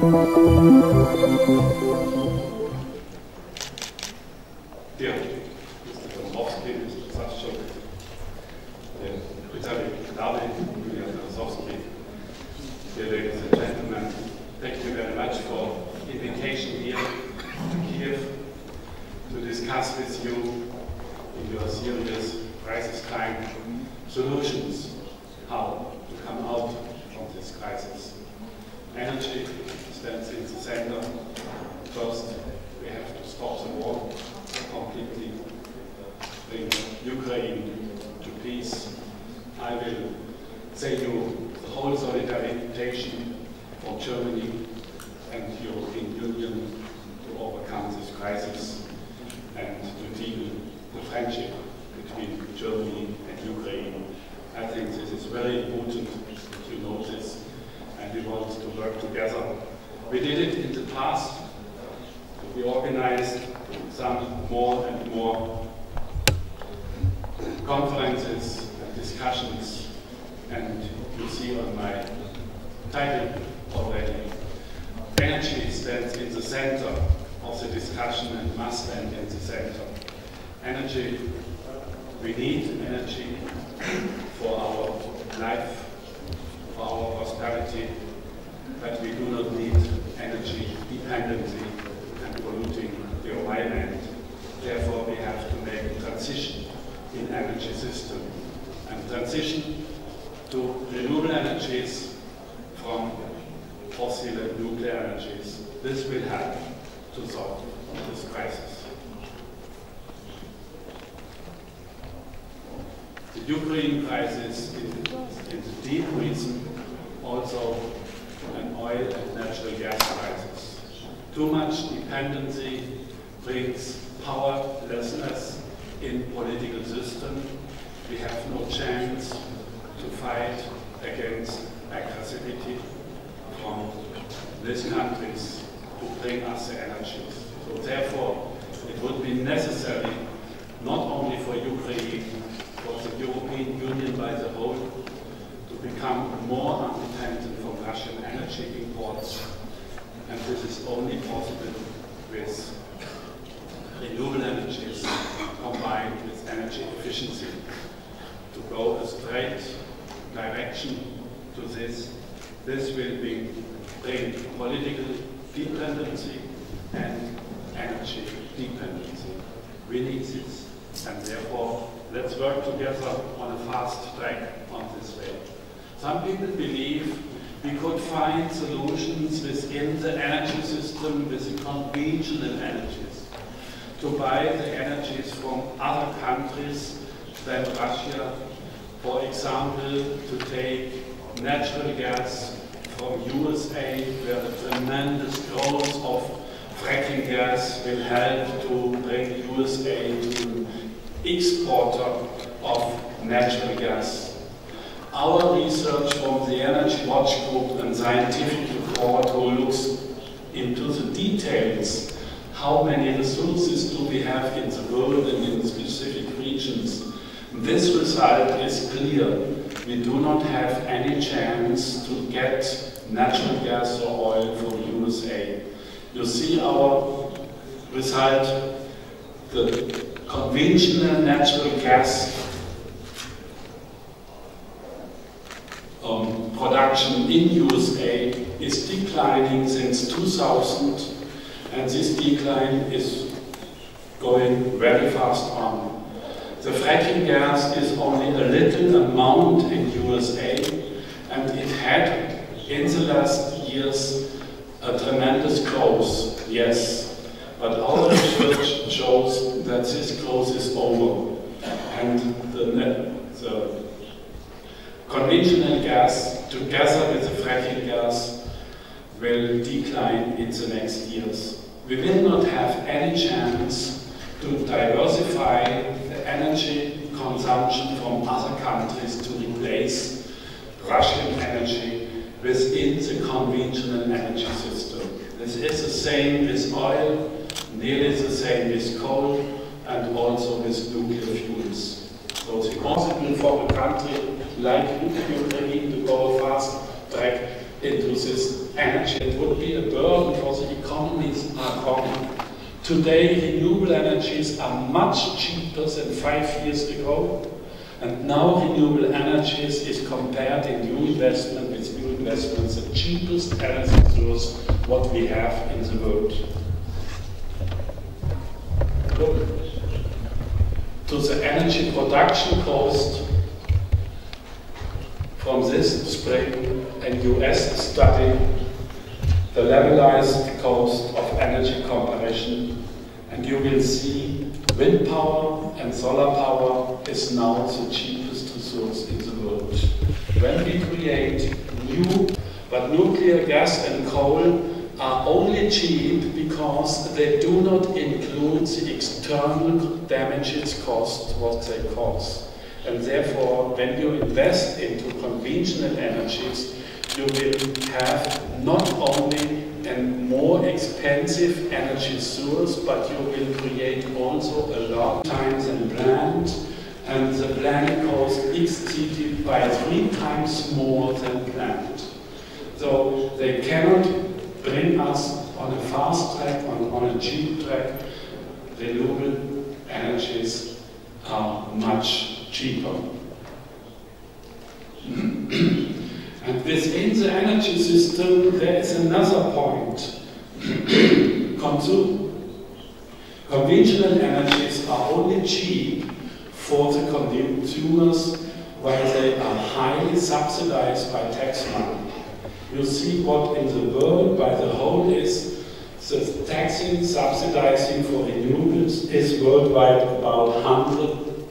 Dear Mr. Dąbrowski, Mr. Saszczuk, Britannic Darby, Julian Dąbrowski, dear ladies and gentlemen, thank you very much for the invitation here to Kiev to discuss with you in your serious crisis time solutions, how to come out from this crisis. Energy stands in the center. First, we have to stop the war completely, bring Ukraine to peace. I will say you the whole solidarity for Germany and the European Union to overcome this crisis and to deal the friendship between Germany and Ukraine. I think this is very important to know this, and we want to work together. We did it in the past. We organized some more and more conferences and discussions, and you see on my title already, energy stands in the center of the discussion and must stand in the center. Energy, we need energy for our life, for our prosperity, but we do not need energy dependency and polluting the environment. Therefore, we have to make a transition in energy system and transition to renewable energies from fossil and nuclear energies. This will help to solve this crisis. The Ukraine crisis is a deep reason also an oil and natural gas crisis. Too much dependency brings powerlessness in political system. We have no chance to fight against aggressivity from these countries who bring us the energies. So therefore, it would be necessary not only for Ukraine, but the European Union by the whole, to become more independent from Russian energy imports. And this is only possible with renewable energies combined with energy efficiency. To go a straight direction to this will bring political dependency and energy dependency. We need this, and therefore let's work together on a fast track on this way. Some people believe we could find solutions within the energy system with the conventional energies, to buy the energies from other countries than Russia. For example, to take natural gas from USA, where the tremendous growth of fracking gas will help to bring USA to an exporter of natural gas. Our research from the Energy Watch Group and scientific report who looks into the details, how many resources do we have in the world and in specific regions, this result is clear. We do not have any chance to get natural gas or oil from USA. You see our result, the conventional natural gas production in USA is declining since 2000, and this decline is going very fast on. The fracking gas is only a little amount in USA, and it had in the last years a tremendous growth, yes, but our research shows that this growth is over, and the conventional gas together with the fracking gas will decline in the next years. We will not have any chance to diversify the energy consumption from other countries to replace Russian energy within the conventional energy system. This is the same with oil, nearly the same with coal, and also with nuclear fuels. So it's impossible for a country like Ukraine to go a fast track into this energy. It would be a burden for the economies are common. Today, renewable energies are much cheaper than 5 years ago, and now renewable energies is compared in new investment with new investments the cheapest energy source what we have in the world. Look to the energy production cost from this spring, a US study, the levelized cost of energy comparison, and you will see wind power and solar power is now the cheapest resource in the world. When we create new, but nuclear, gas and coal are only cheap because they do not include the external damages cost what they cause. And therefore, when you invest into conventional energies, you will have not only a more expensive energy source, but you will create also a lot of time than planned, and the planning cost exceeded by 3 times more than planned. So they cannot bring us on a fast track, on a cheap track. Renewable energies are much cheaper. And within the energy system, there is another point. Conventional energies are only cheap for the consumers while they are highly subsidized by tax money. You see what in the world by the whole is the taxing, subsidizing for renewables is worldwide about 100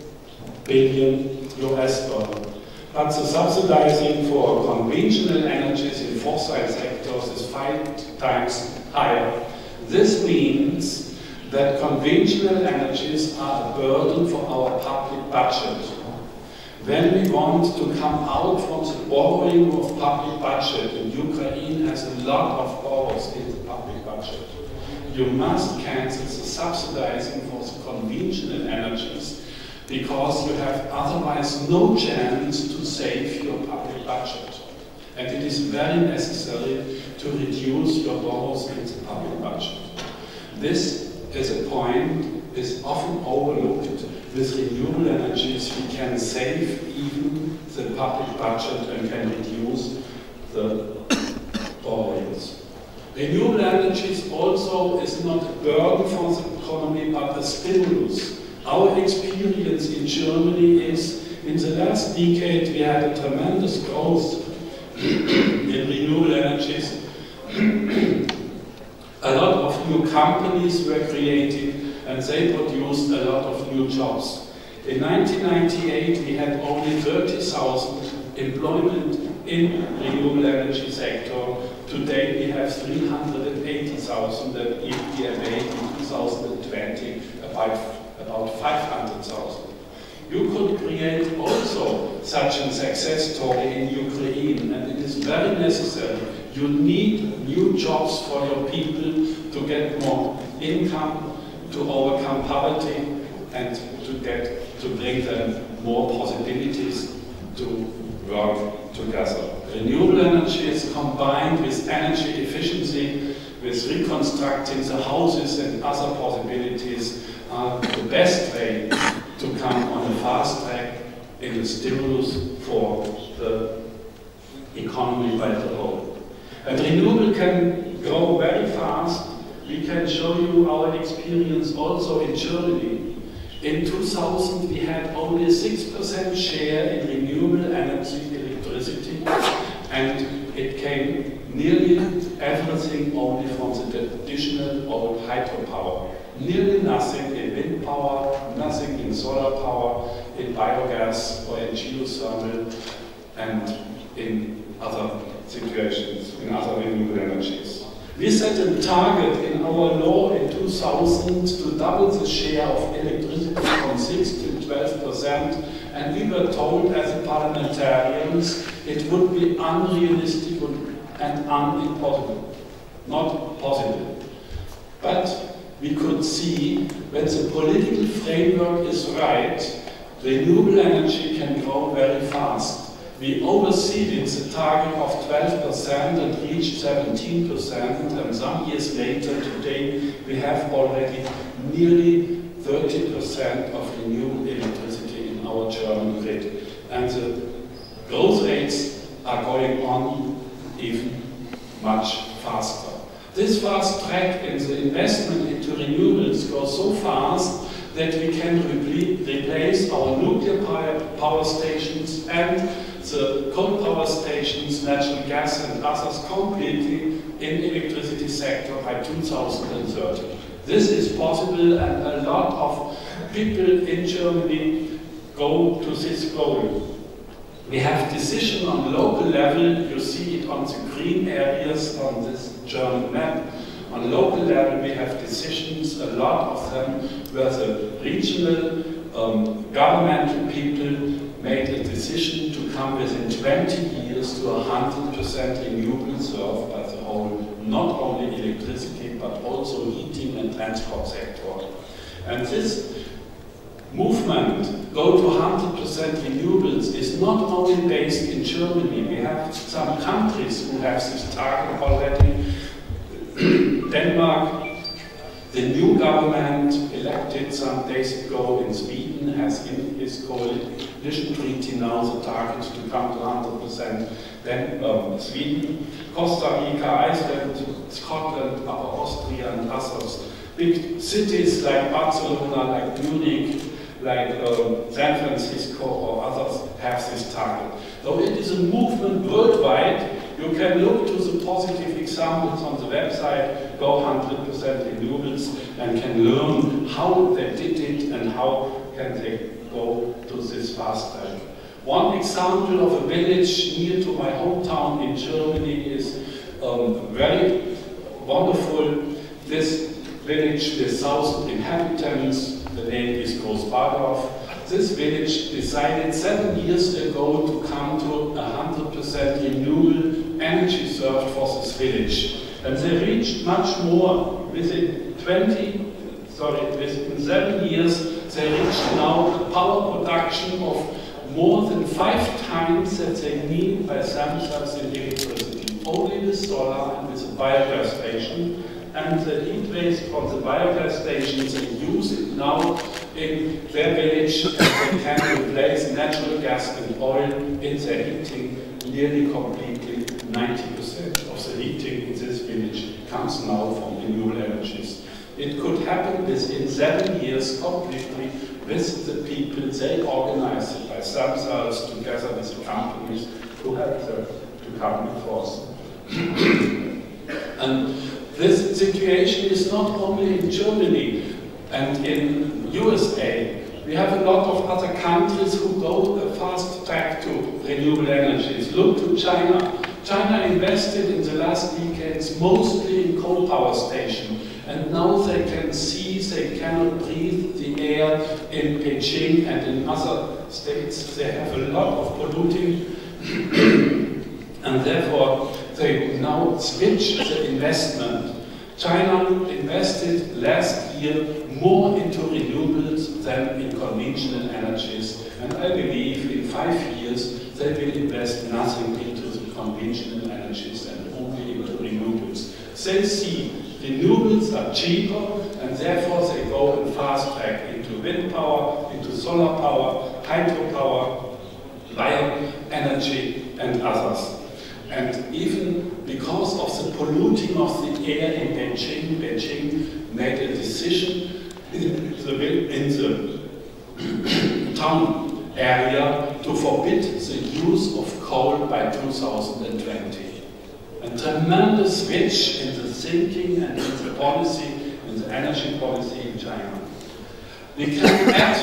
billion US dollars. But the subsidizing for conventional energies in fossil sectors is 5 times higher. This means that conventional energies are a burden for our public budget. When we want to come out from the borrowing of public budget, and Ukraine has a lot of borrows in the public budget, you must cancel the subsidizing for the conventional energies, because you have otherwise no chance to save your public budget. And it is very necessary to reduce your borrows in the public budget. This is a point is often overlooked. With renewable energies we can save even the public budget and can reduce the borrowings. Renewable energies also is not a burden for the economy but a stimulus. Our experience in Germany is, in the last decade we had a tremendous growth in renewable energies. A lot of new companies were created and they produced a lot of new jobs. In 1998 we had only 30,000 employment in renewable energy sector. Today we have 380,000 that EPMA in 2020 about 500,000. You could create also such a success story in Ukraine, and it is very necessary. You need new jobs for your people to get more income, to overcome poverty, and to bring them more possibilities to work together. Renewable energy is combined with energy efficiency, with reconstructing the houses and other possibilities are the best way to come on a fast track in a stimulus for the economy by the whole. And renewable can grow very fast. We can show you our experience also in Germany. In 2000 we had only 6% share in renewable energy electricity, and it came nearly everything only from the traditional old hydropower. Nearly nothing in wind power, nothing in solar power, in biogas or in geothermal, and in other situations, in other renewable energies. We set a target in our law in 2000 to double the share of electricity from 6 to 12%, and we were told as parliamentarians it would be unrealistic and impossible, not possible. But we could see when the political framework is right, renewable energy can grow very fast. We overseeded the target of 12% and reached 17%, and some years later, today, we have already nearly 30% of renewable electricity in our German grid. And the growth rates are going on even much faster. This fast track in the investment into renewables goes so fast that we can replace our nuclear power stations and the coal power stations, natural gas and others completely in the electricity sector by 2030. This is possible, and a lot of people in Germany go to this goal. We have decision on local level, you see it on the green areas on this German map. On local level we have decisions, a lot of them, where the regional governmental people made a decision to come within 20 years to 100% renewable served by the whole, not only electricity, but also heating and transport sector. And this movement, go to 100% renewables, is not only based in Germany. We have some countries who have this target already. Denmark, the new government elected some days ago in Sweden has in his coalition treaty now the target to come to 100%. Then Sweden, Costa Rica, Iceland, Scotland, Upper Austria and others. Big cities like Barcelona, like Munich, like San Francisco or others have this target. So it is a movement worldwide. You can look to the positive examples on the website, go 100% renewables, and can learn how they did it and how can they go to this fast track. One example of a village near to my hometown in Germany is very wonderful. This village with 1,000 inhabitants, the name is Großbadorf. This village decided 7 years ago to come to 100% renewable energy served for this village. And they reached much more. Within 7 years, they reached now a power production of more than 5 times that they need by themselves in electricity, only with solar and with a biogas station. And the heat waste from the biogas stations, they use it now in their village, and they can replace natural gas and oil in their heating nearly completely. 90% of the heating in this village comes now from renewable energies. It could happen within 7 years completely with the people. They organize it by themselves together with the companies who help them to come in force. And this situation is not only in Germany and in USA. We have a lot of other countries who go a fast track to renewable energies. Look to China. China invested in the last decades mostly in coal power stations. And now they can see they cannot breathe the air in Beijing and in other states. They have a lot of polluting and therefore they now switch the investment. China invested last year more into renewables than in conventional energies, and I believe in 5 years they will invest nothing into the conventional energies and only into renewables. They see renewables are cheaper and therefore they go in fast track into wind power, into solar power, hydropower, bioenergy and others. And even because of the polluting of the air in Beijing, Beijing made a decision in the town area to forbid the use of coal by 2020. A tremendous switch in the thinking and in the policy, in the energy policy in China. We can add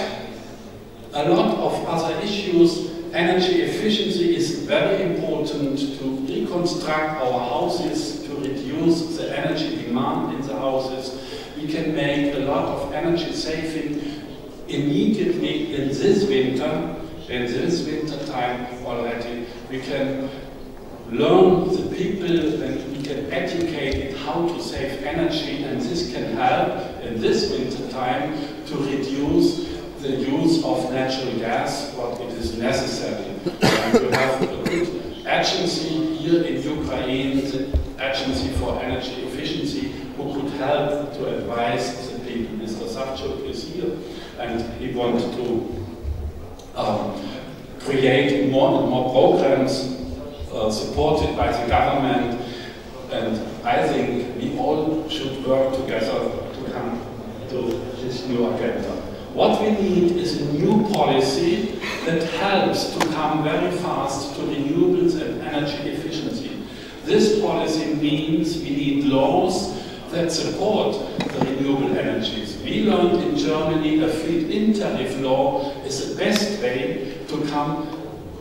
a lot of other issues. Energy efficiency is very important to reconstruct our houses, to reduce the energy demand in the houses. We can make a lot of energy saving immediately in this winter time already. We can learn the people and we can educate how to save energy, and this can help in this winter time to reduce the use of natural gas, but it is necessary. And you have a good agency here in Ukraine, the Agency for Energy Efficiency, who could help to advise the people. Mr. Savchuk is here, and he wants to create more and more programs supported by the government, and I think we all should work together to come to this new agenda. What we need is a new policy that helps to come very fast to renewables and energy efficiency. This policy means we need laws that support the renewable energies. We learned in Germany a feed-in tariff law is the best way to come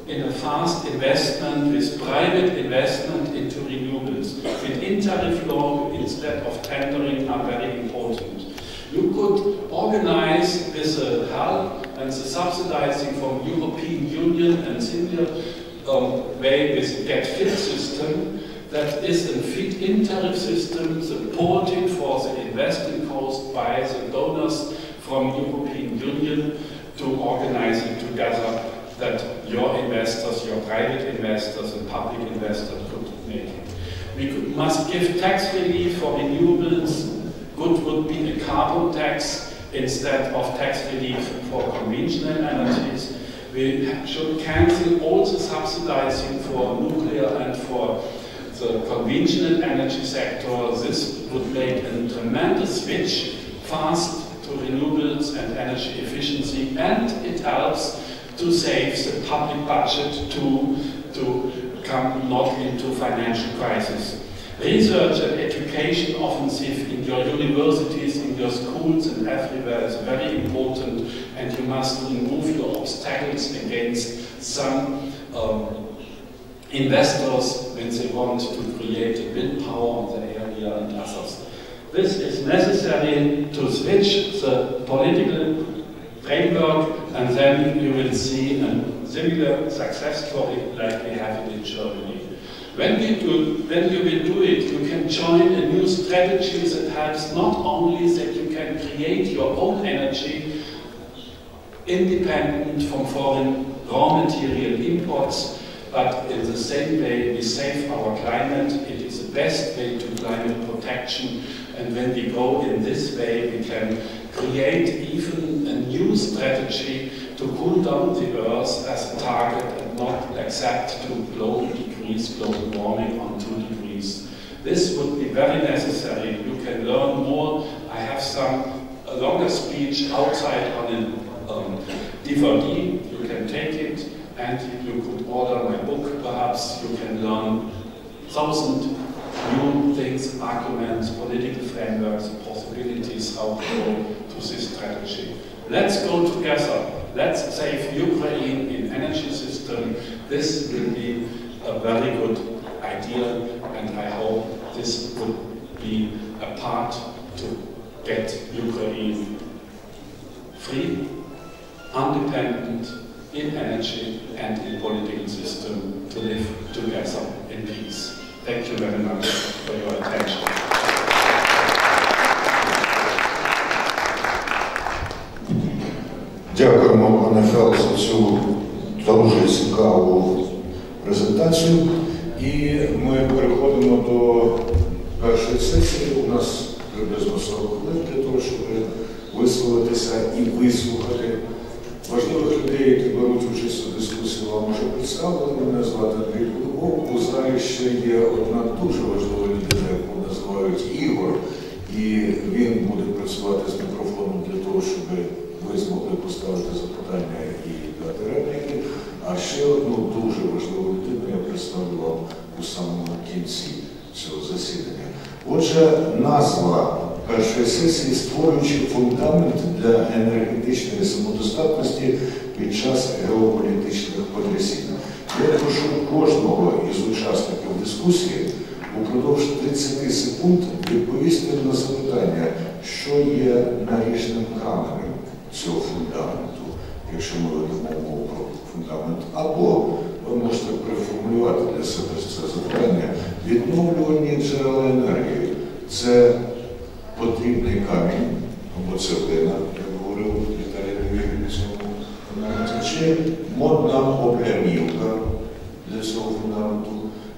in a fast investment with private investment into renewables. Feed-in tariff law instead of tendering are very important. You could organize with the help and the subsidizing from European Union and similar way with Get Fit system, that is a feed-in tariff system supported for the investing cost by the donors from European Union to organize it together, that your investors, your private investors and public investors could make it. We must give tax relief for renewables. Good would be a carbon tax instead of tax relief for conventional energies. We should cancel all the subsidizing for nuclear and for the conventional energy sector. This would make a tremendous switch fast to renewables and energy efficiency, and it helps to save the public budget to come not into financial crisis. Research and education offensive in your universities, in your schools and everywhere is very important, and you must remove your obstacles against some investors when they want to create a wind power on the area and others. This is necessary to switch the political framework, and then you will see a similar success story like we have it in Germany. When you will do it, you can join a new strategy that helps not only that you can create your own energy independent from foreign raw material imports, but in the same way we save our climate. It is the best way to climate protection, and when we go in this way we can create even a new strategy to cool down the Earth as a target and not accept to decrease global warming on 2 degrees. This would be very necessary. You can learn more. I have a longer speech outside on a DVD. You can take it, and you could order my book. Perhaps you can learn 1,000 new things, arguments, political frameworks, possibilities, how to go to this strategy. Let's go together. Let's save Ukraine in energy system. This will be a very good idea, and I hope this would be a part to get Ukraine free, independent in energy and in political system to live together in peace. Thank you very much for your attention. Дякуємо, пане Фел, за цю дуже цікаву презентацію. І ми переходимо до першої сесії. У нас приблизно 40 хвилин для того, щоб висловитися і вислухати важливих людей, які беруть участь у дискусії. Вам вже представили. Мене звати Андрій Куликов. У залі ще є одна дуже важлива людина, яку називають Ігор. І він буде працювати з мікрофоном для того, щоб ви змогли поставити запитання і дати репліки. А ще одну дуже важливу людину я представлю вам у самому кінці цього засідання. Отже, назва першої сесії «Створюючи фундамент для енергетичної самодостатності під час геополітичних потрясінь». Я прошу кожного із учасників дискусії упродовж 30 секунд відповісти на запитання, що є наріжним каменем цього фундаменту, якщо ми ведемо мову про фундамент. Або ви можете переформулювати для себе це запитання. Відновлювані джерела енергії – це потрібний камінь, або цеглина, як говорив Віталій Леонідович. прямівка для цього фундаменту,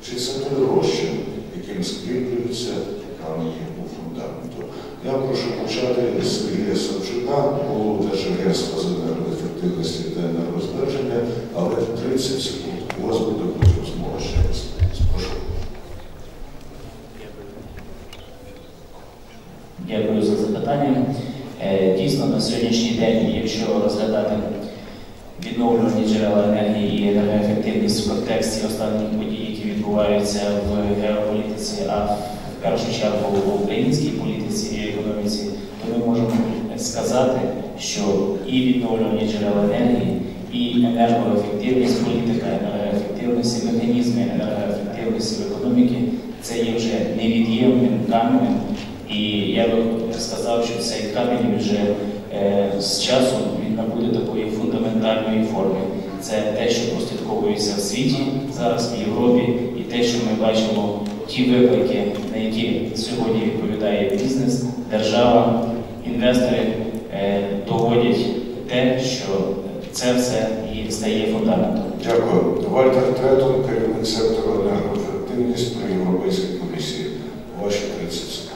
чи це той розчин, яким скріплюються камені у фундаменту. Я прошу почати з Сергія Савчука, голову Держагентства з енергоефективності та енергозбереження, але 30 секунд. У вас буде розмова ще раз. Прошу. Дякую за запитання. Дійсно, на сьогоднішній день, якщо розглядати відновлювані джерела енергії і енергоефективність в контексті останніх подій, які відбуваються в геополітиці, а в першу чергу в українській політиці і економіці, то ми можемо сказати, що і відновлювані джерела енергії, і енергоефективність, політика енергоефективності, механізми енергоефективності в економіці – це є вже невід'ємним каменем. І я би сказав, що цей камінь вже з часом він набуде такої фундаментальної форми. Це те, що прослідковується в світі, зараз в Європі, і те, що ми бачимо, ті виклики, на які сьогодні відповідає бізнес, держава, інвестори доводять те, що це все і стає фундаментом. Дякую. Вальтер Третон, керівник сектору енергоефективність при Європейській комісії. Ваші 30 секунд.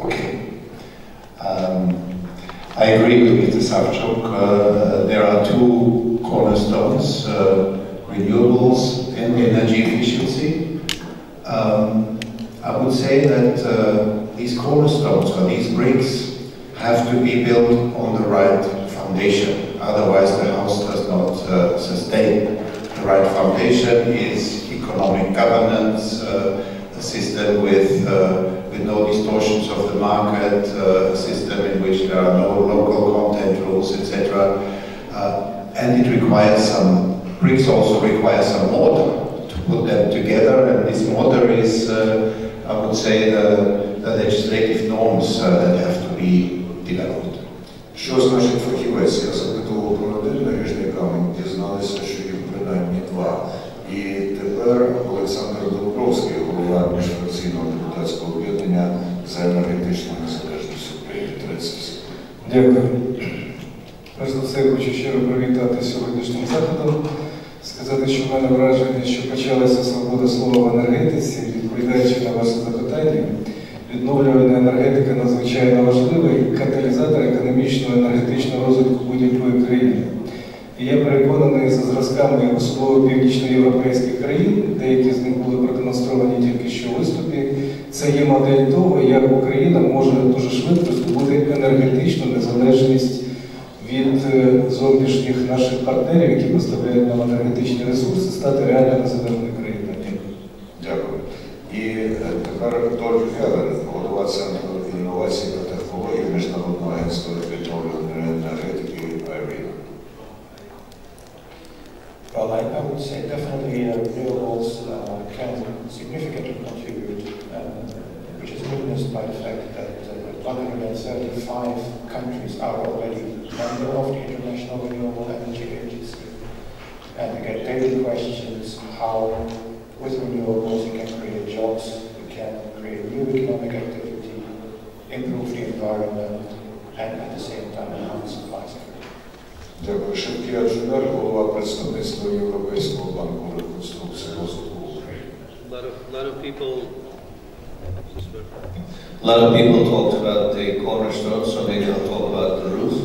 Okay. I agree with Mr. Savchuk. There are two cornerstones, renewables and energy efficiency. I would say that these cornerstones, or these bricks, have to be built on the right foundation. Otherwise, the house does not sustain. The right foundation is economic governance, a system with no distortions of the market, a system in which there are no local content rules, etc. And it requires some, bricks also require some mortar to put them together, and this mortar is, I would say, the legislative norms that have to be developed. Що значить фахівець? Я запитував про один наріжний камінь, дізналися, що їх принаймні два. І тепер Олександр Добровський, голова міжфракційного депутатського об'єднання за енергетичну незалежність України. 30 секунд. Дякую. Перш за все, хочу щиро привітати сьогоднішнім заходом. Сказати, що в мене враження, що почалася свобода слова в енергетиці, відповідаючи на ваше запитання. Відновлювана енергетика надзвичайно важливий каталізатор економічного і енергетичного розвитку будь-якої країни. І я переконаний за зразками особливо північноєвропейських країн, деякі з них були продемонстровані тільки що у виступі, це є модель того, як Україна може дуже швидко здобути енергетичну незалежність від зовнішніх наших партнерів, які поставляють нам енергетичні ресурси, стати реально незалежною країною. Дякую. І тепер Дольф Гелен, голова Центру інновацій та технологій Міжнародного агентства відновлюваної енергетики IRENA. Well, I would say definitely renewables can significantly contribute, which is witnessed by the fact that 135 countries are already member of the International Renewable Energy Agency. And we get daily questions how, with renewables, we can create jobs, we can create new economic activity, improve the environment, and at the same time enhance supply security. Дякую. Шевкія Джунер, голова представництва Європейського банку реконструкції розвитку України. A lot of people talked about the cornerstone, so maybe I'll talk about the roof.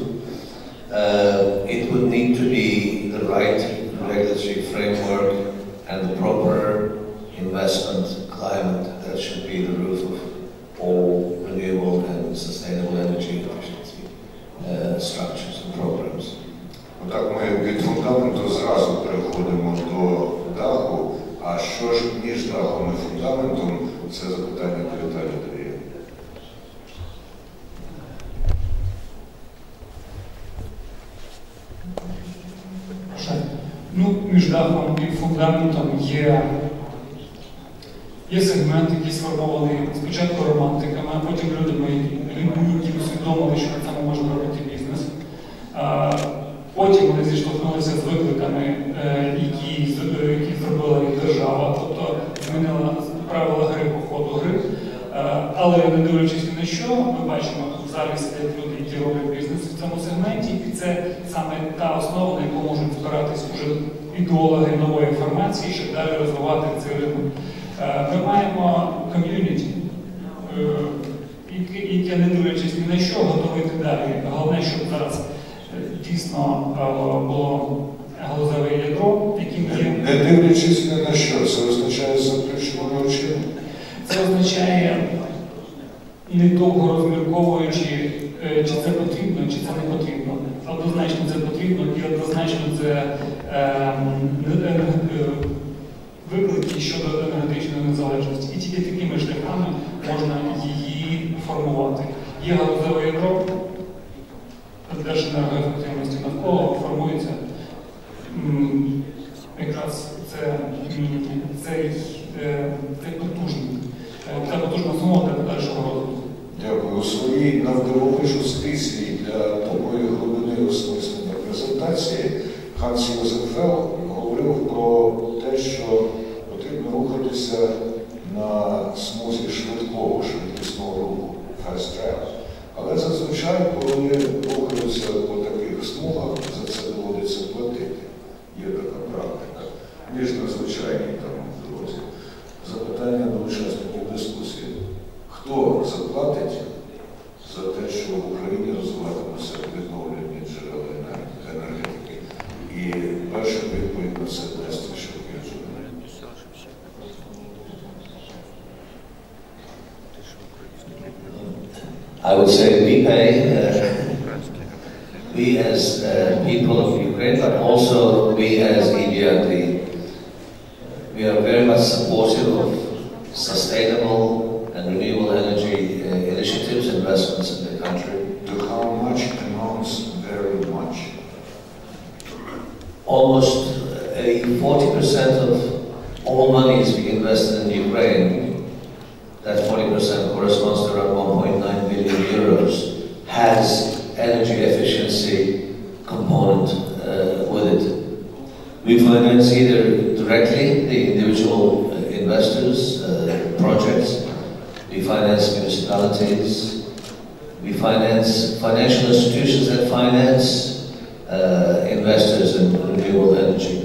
It would need to be the right regulatory framework and the proper investment climate that should be the roof of all renewable and sustainable energy efficiency structures and programs. Отак ми від фундаменту зразу переходимо до даху, а що ж між дахом і фундаментом, це запитання до Віталія Дорія. Ну, між дахом і фундаментом є сегмент, який сформований спочатку романтиками, а потім людьми, які усвідомили, що на цьому можна робити бізнес. Потім вони зіштовхнулися з викликами, які зробила їх держава, тобто змінила правила гри по ходу гри. Але не дивлячись ні на що, ми бачимо, бачимо, в залі сидять люди, які роблять бізнес в цьому сегменті, і це саме та основа, на яку можуть спиратись уже ідеологи нової інформації, щоб далі розвивати цей ринок. Ми маємо ком'юніті, яке, не дивлячись ні на що, готове йти далі. Головне, щоб зараз дійсно було галузеве ядро, яким є... Не дивлячись ні на що, це означає заключеними очима? Це означає, недовго розмірковуючи, чи це потрібно, чи це не потрібно. Однозначно це потрібно і однозначно це виклики щодо енергетичної незалежності. І тільки такими шляхами можна її формувати. Є галузеве ядро, Держенергоефективності навколо формується якраз ця потужна основа для подальшого розвитку. Дякую. У своїй навдивовижу стислій для такої глибини осмислення презентації Ганс Йозеф Фелл говорив про те, що потрібно рухатися на смузі швидкісного руху, fast track. Але зазвичай, коли рухаються по таких смугах, за це доводиться платити. Є така практика. Ніж на звичайній там дорозі. Запитання до учасників дискусії. Хто заплатить за те, що в Україні розвиватимуться відновлені джерела енергетики? І перша відповідь на це дасть Шевкевич. I would say we pay, we as people of Ukraine, but also we as EBRD. We are very much supportive of sustainable and renewable energy initiatives, investments in the country. To how much amounts very much? Almost 40% of all monies we invested in Ukraine, that 40% corresponds to around 1.9 billion euros, has energy efficiency component with it. We finance either directly the individual investors, projects, we finance municipalities, we finance financial institutions that finance investors in renewable energy.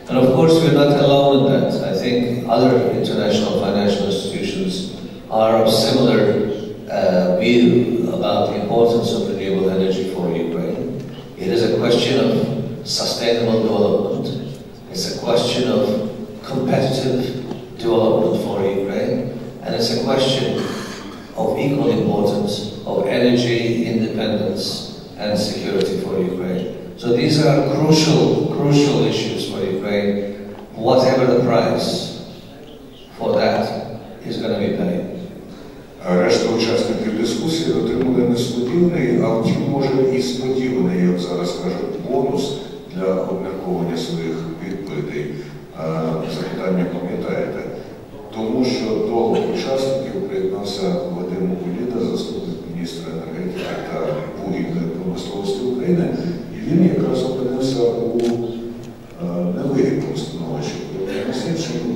And of course, we're not alone in that. I think other international financial institutions are of similar view about the importance of renewable energy for Ukraine. It is a question of sustainable development. It's a question of competitive development for Ukraine. And it's a question of equal importance of energy independence and security for Ukraine. So these are crucial issues for Ukraine, whatever the price for that is going to be paid. Решта учасників дискусії отримали несподіваний, а втім, може і сподіваний, як зараз кажуть, бонус для обмірковування своїх відповідей. Запитання пам'ятаєте? Тому що до учасників приєднався Вадим Куліда, заступник міністра енергетики та вугільної промисловості України, і він якраз опинився у невигідному становищі,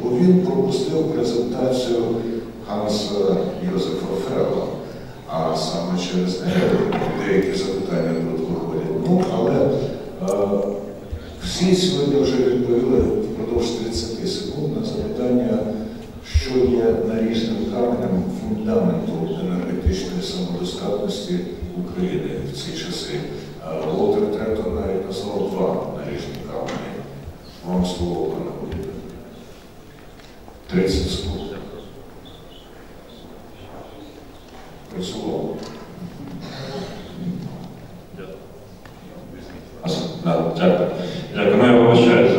бо він пропустив презентацію Ганса Йозефа Фелла, а саме через деякі запитання тут виходять. Ну, але всі сьогодні вже відповіли впродовж 30 секунд на запитання, що є наріжним каменем фундаменту енергетичної самодостатності України в ці часи. Волтер Трентон навіть назвав два наріжні камені. Вам слово, пане Куліда. 30 секунд. Працювало. Дякую. Ну, я вибачаю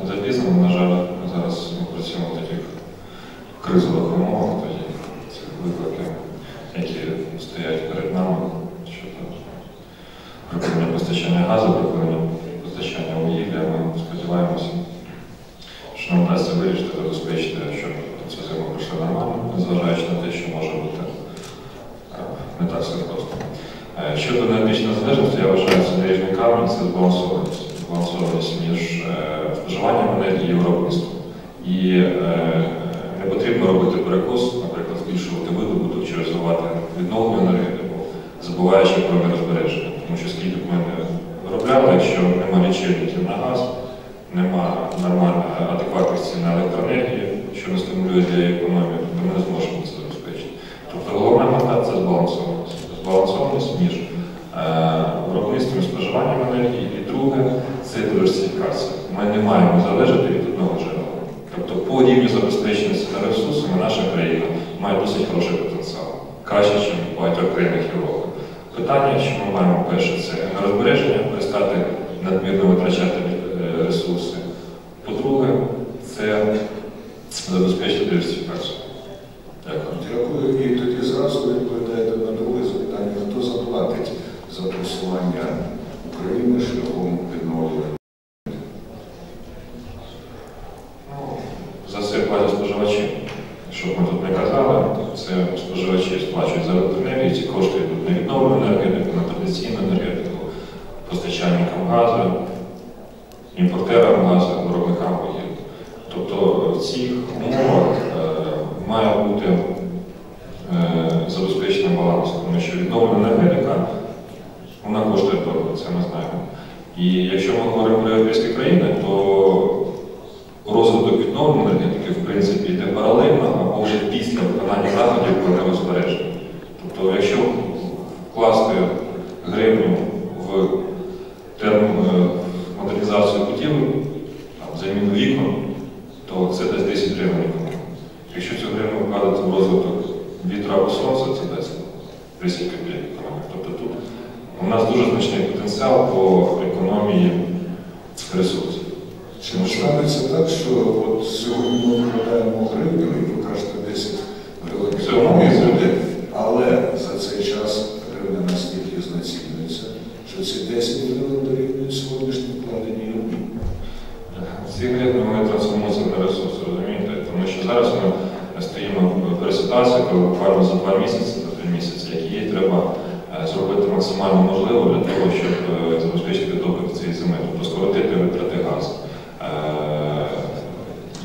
за пісню. На жаль, зараз ми працюємо в таких кризових умовах, тоді цих викликів, які стоять перед нами щодо припинення постачання газу, припинення постачання вугілля. Ми сподіваємося, що нам вдасться вирішити, забезпечити, щоб цю зиму пройшла нормально, незважаючи на те, що може бути не так все просто. Щодо енергетичної залежності, я вважаю, це наріжний камінь, це збалансованість між споживанням енергії і виробництвом. І не потрібно робити перекос, наприклад, збільшувати видобуток чи розвивати відновлену енергетику, забуваючи про нерозбереження. Тому що скільки б ми не виробляли, якщо немає лічильників на газ, немає нормальної адекватних цін на електроенергію, що не стимулює для економіки, то ми не зможемо це забезпечити. Тобто головна мета – це збалансованість. Збалансованість між виробництвом і споживанням енергії. І друге – це диверсифікація. Ми не маємо залежати від одного джерела. Тобто по рівню забезпеченості на ресурсами наша країна має досить хороший потенціал. Краще, ніж в багатьох країнах Європи. Питання, що ми маємо перше, це енергозбереження, перестати надмірно витрачати ресурси. По-друге, це забезпечити диверсифікацію. Дякую. Дякую. І тоді зразу відповідаєте на друге запитання. Хто заплатить за просування України шляхом відновлення? За це платять споживачі. Щоб ми тут не казали, це споживачі сплачують за електроенергію, ці кошти йдуть на відновлену енергетику, на традиційну енергетику, постачальникам газу, імпортерам газу, виробникам вугілля. Тобто в цих умовах має бути забезпечений баланс, тому що відновлена енергетика, вона коштує дорого, це ми знаємо. І якщо ми говоримо про європейські країни, то розвиток відновленої енергетики, в принципі, йде паралельно, або вже після виконання заходів по енергозбереженню. Тобто, якщо вкласти гривню в модернізацію будівель, заміну вікон, то це дасть 10 гривень економіки. Якщо цю гривню вкладати в розвиток вітра або сонця, це дасть 10 копійок економіки. Тобто тут у нас дуже значний потенціал по економії ресурсів. Чи не станеться так, що от сьогодні ми вкладаємо гривню, і ви кажете 10 гривень економії буде, але за цей час гривня настільки знецінюється, що ці 10 гривень дорівнюють сьогоднішнім вкладенні рублі? Ці гривні ми трансформуються на ресурси, розумієте? Тому що зараз ми стоїмо в ситуації, коли буквально за 2 місяці, за 3 місяці, які є, треба зробити максимально можливо для того, щоб забезпечити добуток цієї зими, тобто скоротити витрати газу.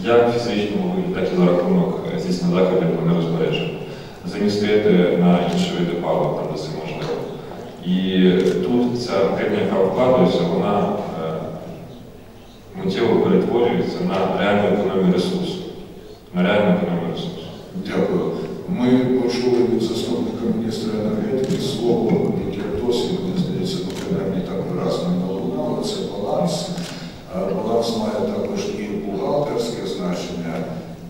Як в фізичному вигляді, так і за рахунок здійснення заходів по нерозбереженню. Замістити на інші види палива, там де це можливо. І тут ця гривня, яка вкладається, вона миттєво перетворюється на реальну економію ресурсу. На реальну економію ресурсу. Дякую. Ми почули від заступника міністра енергетики слово, яке досі, мені здається, принаймні так виразно не лунало, це баланс. Баланс має також і бухгалтерське значення,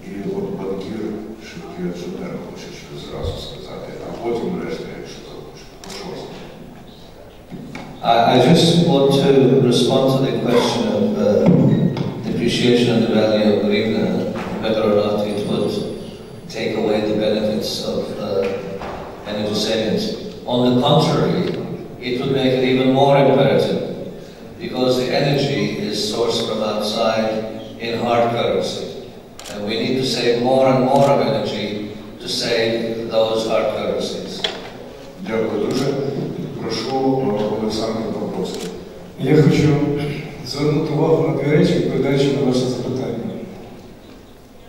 і от банкір Шевкевич Жодер хоче щось зразу сказати, а потім решта, якщо захоче. Прошу вас. I just want to respond to the question of depreciation of the value of hryvnia, whether or not it would take away the benefits of energy savings. On the contrary, it would make it even more imperative, because the energy is sourced from outside in hard currency. And we need to save more and more of energy to save those hard currencies. Дякую дуже. Прошу Олександр Домбровський. Я хочу звернути увагу на 2 речі, відповідаючи на ваше запитання.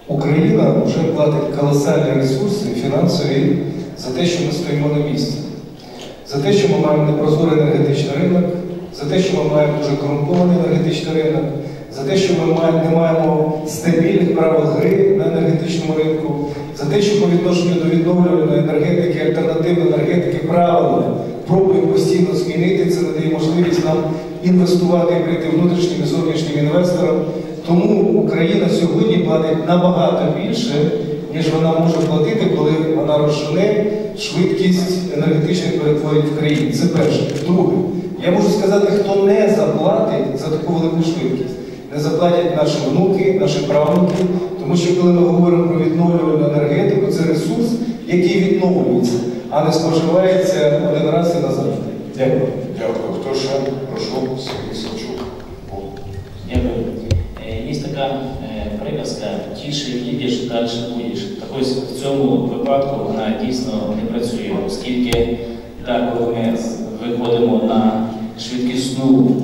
Україна вже платить колосальні ресурси фінансові за те, що ми стоїмо на місці. За те, що ми маємо непрозорий енергетичний ринок, за те, що ми маємо дуже корумпований енергетичний ринок, за те, що ми не маємо стабільних правил гри на енергетичному ринку, за те, що по відношенню до відновлюваної енергетики, альтернативної енергетики правила пробуємо постійно змінити, це надає можливість нам інвестувати і прийти внутрішнім і зовнішнім інвесторам. Тому Україна сьогодні платить набагато більше, ніж вона може платити, коли вона розжене швидкість енергетичних перетворень в країні. Це перше. Друге, я можу сказати, хто не заплатить за таку велику швидкість. Не заплатять наші внуки, наші правнуки, тому що коли ми говоримо про відновлювальну енергетику, це ресурс, який відновлюється, а не споживається один раз і назавжди. Дякую. Дякую. Хто ще? Прошу, Сергій Савчук. Дякую. Є така приказка «тише їдеш, далі будеш». Так ось в цьому випадку вона дійсно не працює, оскільки коли ми виходимо на швидкісну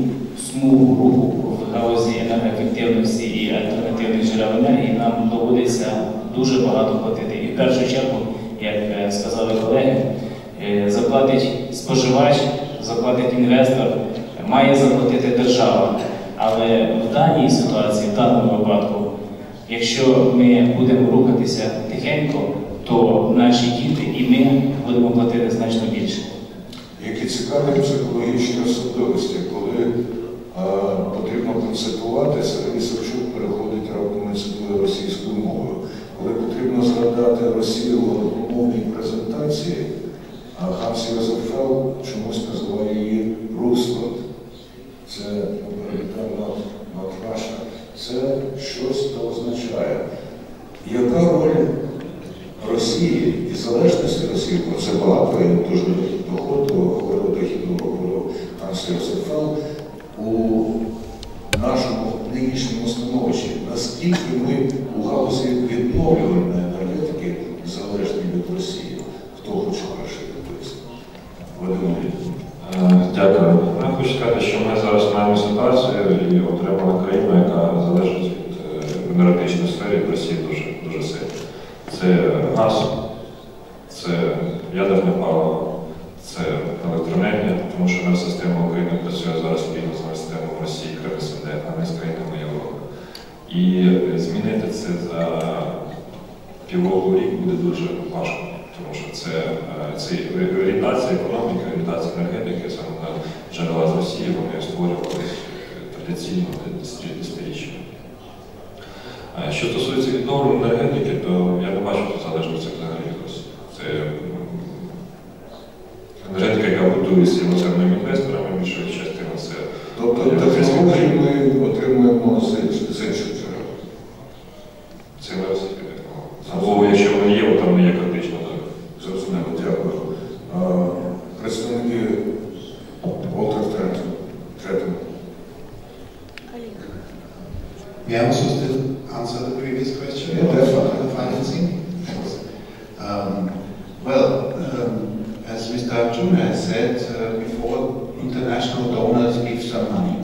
смугу руху в галузі енергоефективності і альтернативних джерел енергії, нам доводиться дуже багато платити. І в першу чергу, як сказали колеги, Заплатить споживач, заплатить інвестор, має заплатити держава. Але в даній ситуації, в даному випадку, якщо ми будемо рухатися тихенько, то наші діти і ми будемо платити значно більше. Які цікаві психологічні особливості, коли потрібно процитувати, Сергій Савчук переходить раптом і цитує російською мовою. Коли потрібно згадати Росію в англомовній презентації, Ханс Йозеф чомусь називає її Русланд. Це not Russia. Це щось то означає. Яка роль Росії і залежності Росії, про це багато, я дуже дохідного говорив Ханс Йозеф у нашому нинішньому становищі. Наскільки ми у галузі відновлювальної енергетики залежні від Росії? Хто хоче перший відповісти? Дякую. Я хочу сказати, що ми зараз маємо ситуацію і отримали країну, яка залежить від енергетичної сфери в Росії дуже сильно. Це газ, це ядерне паливо, це електроенергія, тому що наша система України працює зараз спільно з системою Росії, Крим, СНД, а не з країнами Європи. І змінити це за півроку рік буде дуже важко, тому що це орієнтація економіки, орієнтація енергетики, саме на джерела з Росії, вони створювалися традиційно десятиріччя. Що стосується відновлення енергетики, то я не бачу тут залежності взагалі від Росії. Це енергетика, яка будується іноземними інвесторами, більша частина це... Тобто технології ми отримуємо з інших джерел? Це не Росія. Або якщо вони є, то вони є критично. Зрозуміло, дякую. Представники Волтер Третен. May I also still answer the previous question Yeah, about the financing? As Mr. Arjuna has said before, international donors give some money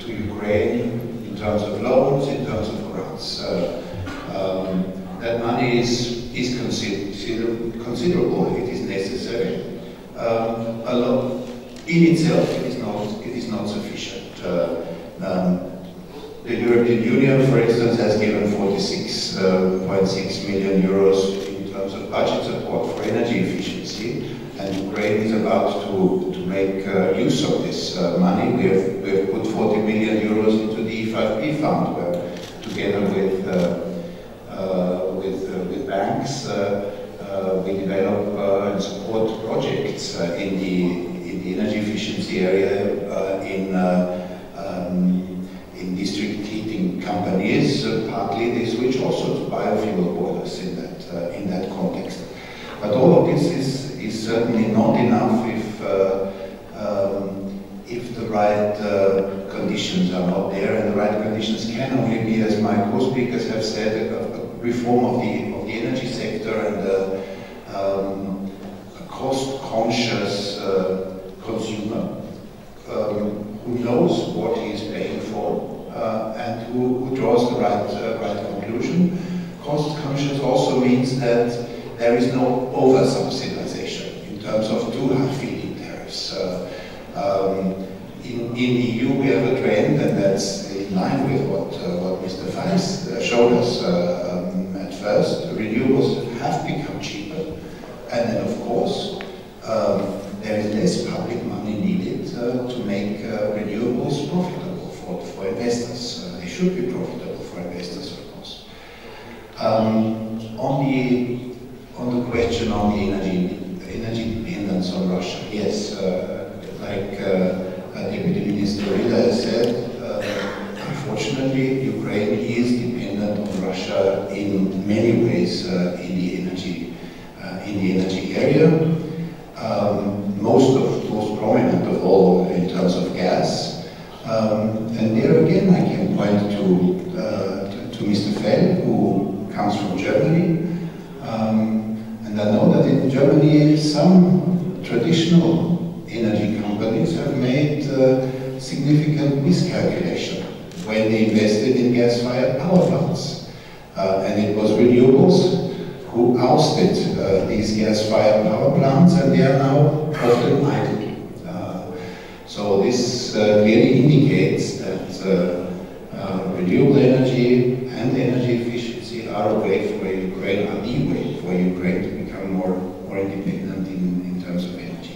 to Ukraine in terms of loans, in terms of grants. That money is considerable, it is necessary. In itself, it is not sufficient. The European Union, for instance, has given 46.6 million euros in terms of budget support for energy efficiency, and Ukraine is about to make use of this money. We have put 40 million euros into the E5P fund, where together with banks, we develop and support projects in the energy efficiency area in district heating companies. Partly they switch also to biofuel boilers in that context. But all of this is certainly not enough if the right conditions are not there, and the right conditions can only be, as my co-speakers have said, a reform of the energy sector and a cost-conscious consumer who knows what he is paying for and who draws the right conclusion. Cost-conscious also means that there is no over-subsidization in terms of too high feed-in tariffs. In the EU we have a trend, and that's in line with what Mr. Feist showed us at first. Renewables have become cheaper, and then of course there is less public money needed to make renewables profitable for investors. They should be profitable for investors, of course. On the question on the energy dependence on Russia, yes, like Deputy Minister Rida has said, unfortunately Ukraine is dependent on Russia in many ways in the energy area. Most prominent of all in terms of gas. And there again I can point to Mr. Fell, who comes from Germany. And I know that in Germany some traditional energy companies have made significant miscalculation when they invested in gas-fired power plants. And it was renewables who ousted these gas-fired power plants, and they are now often idle. So this clearly indicates that renewable energy and energy efficiency are a way for Ukraine, are the way for Ukraine to become more independent in terms of energy.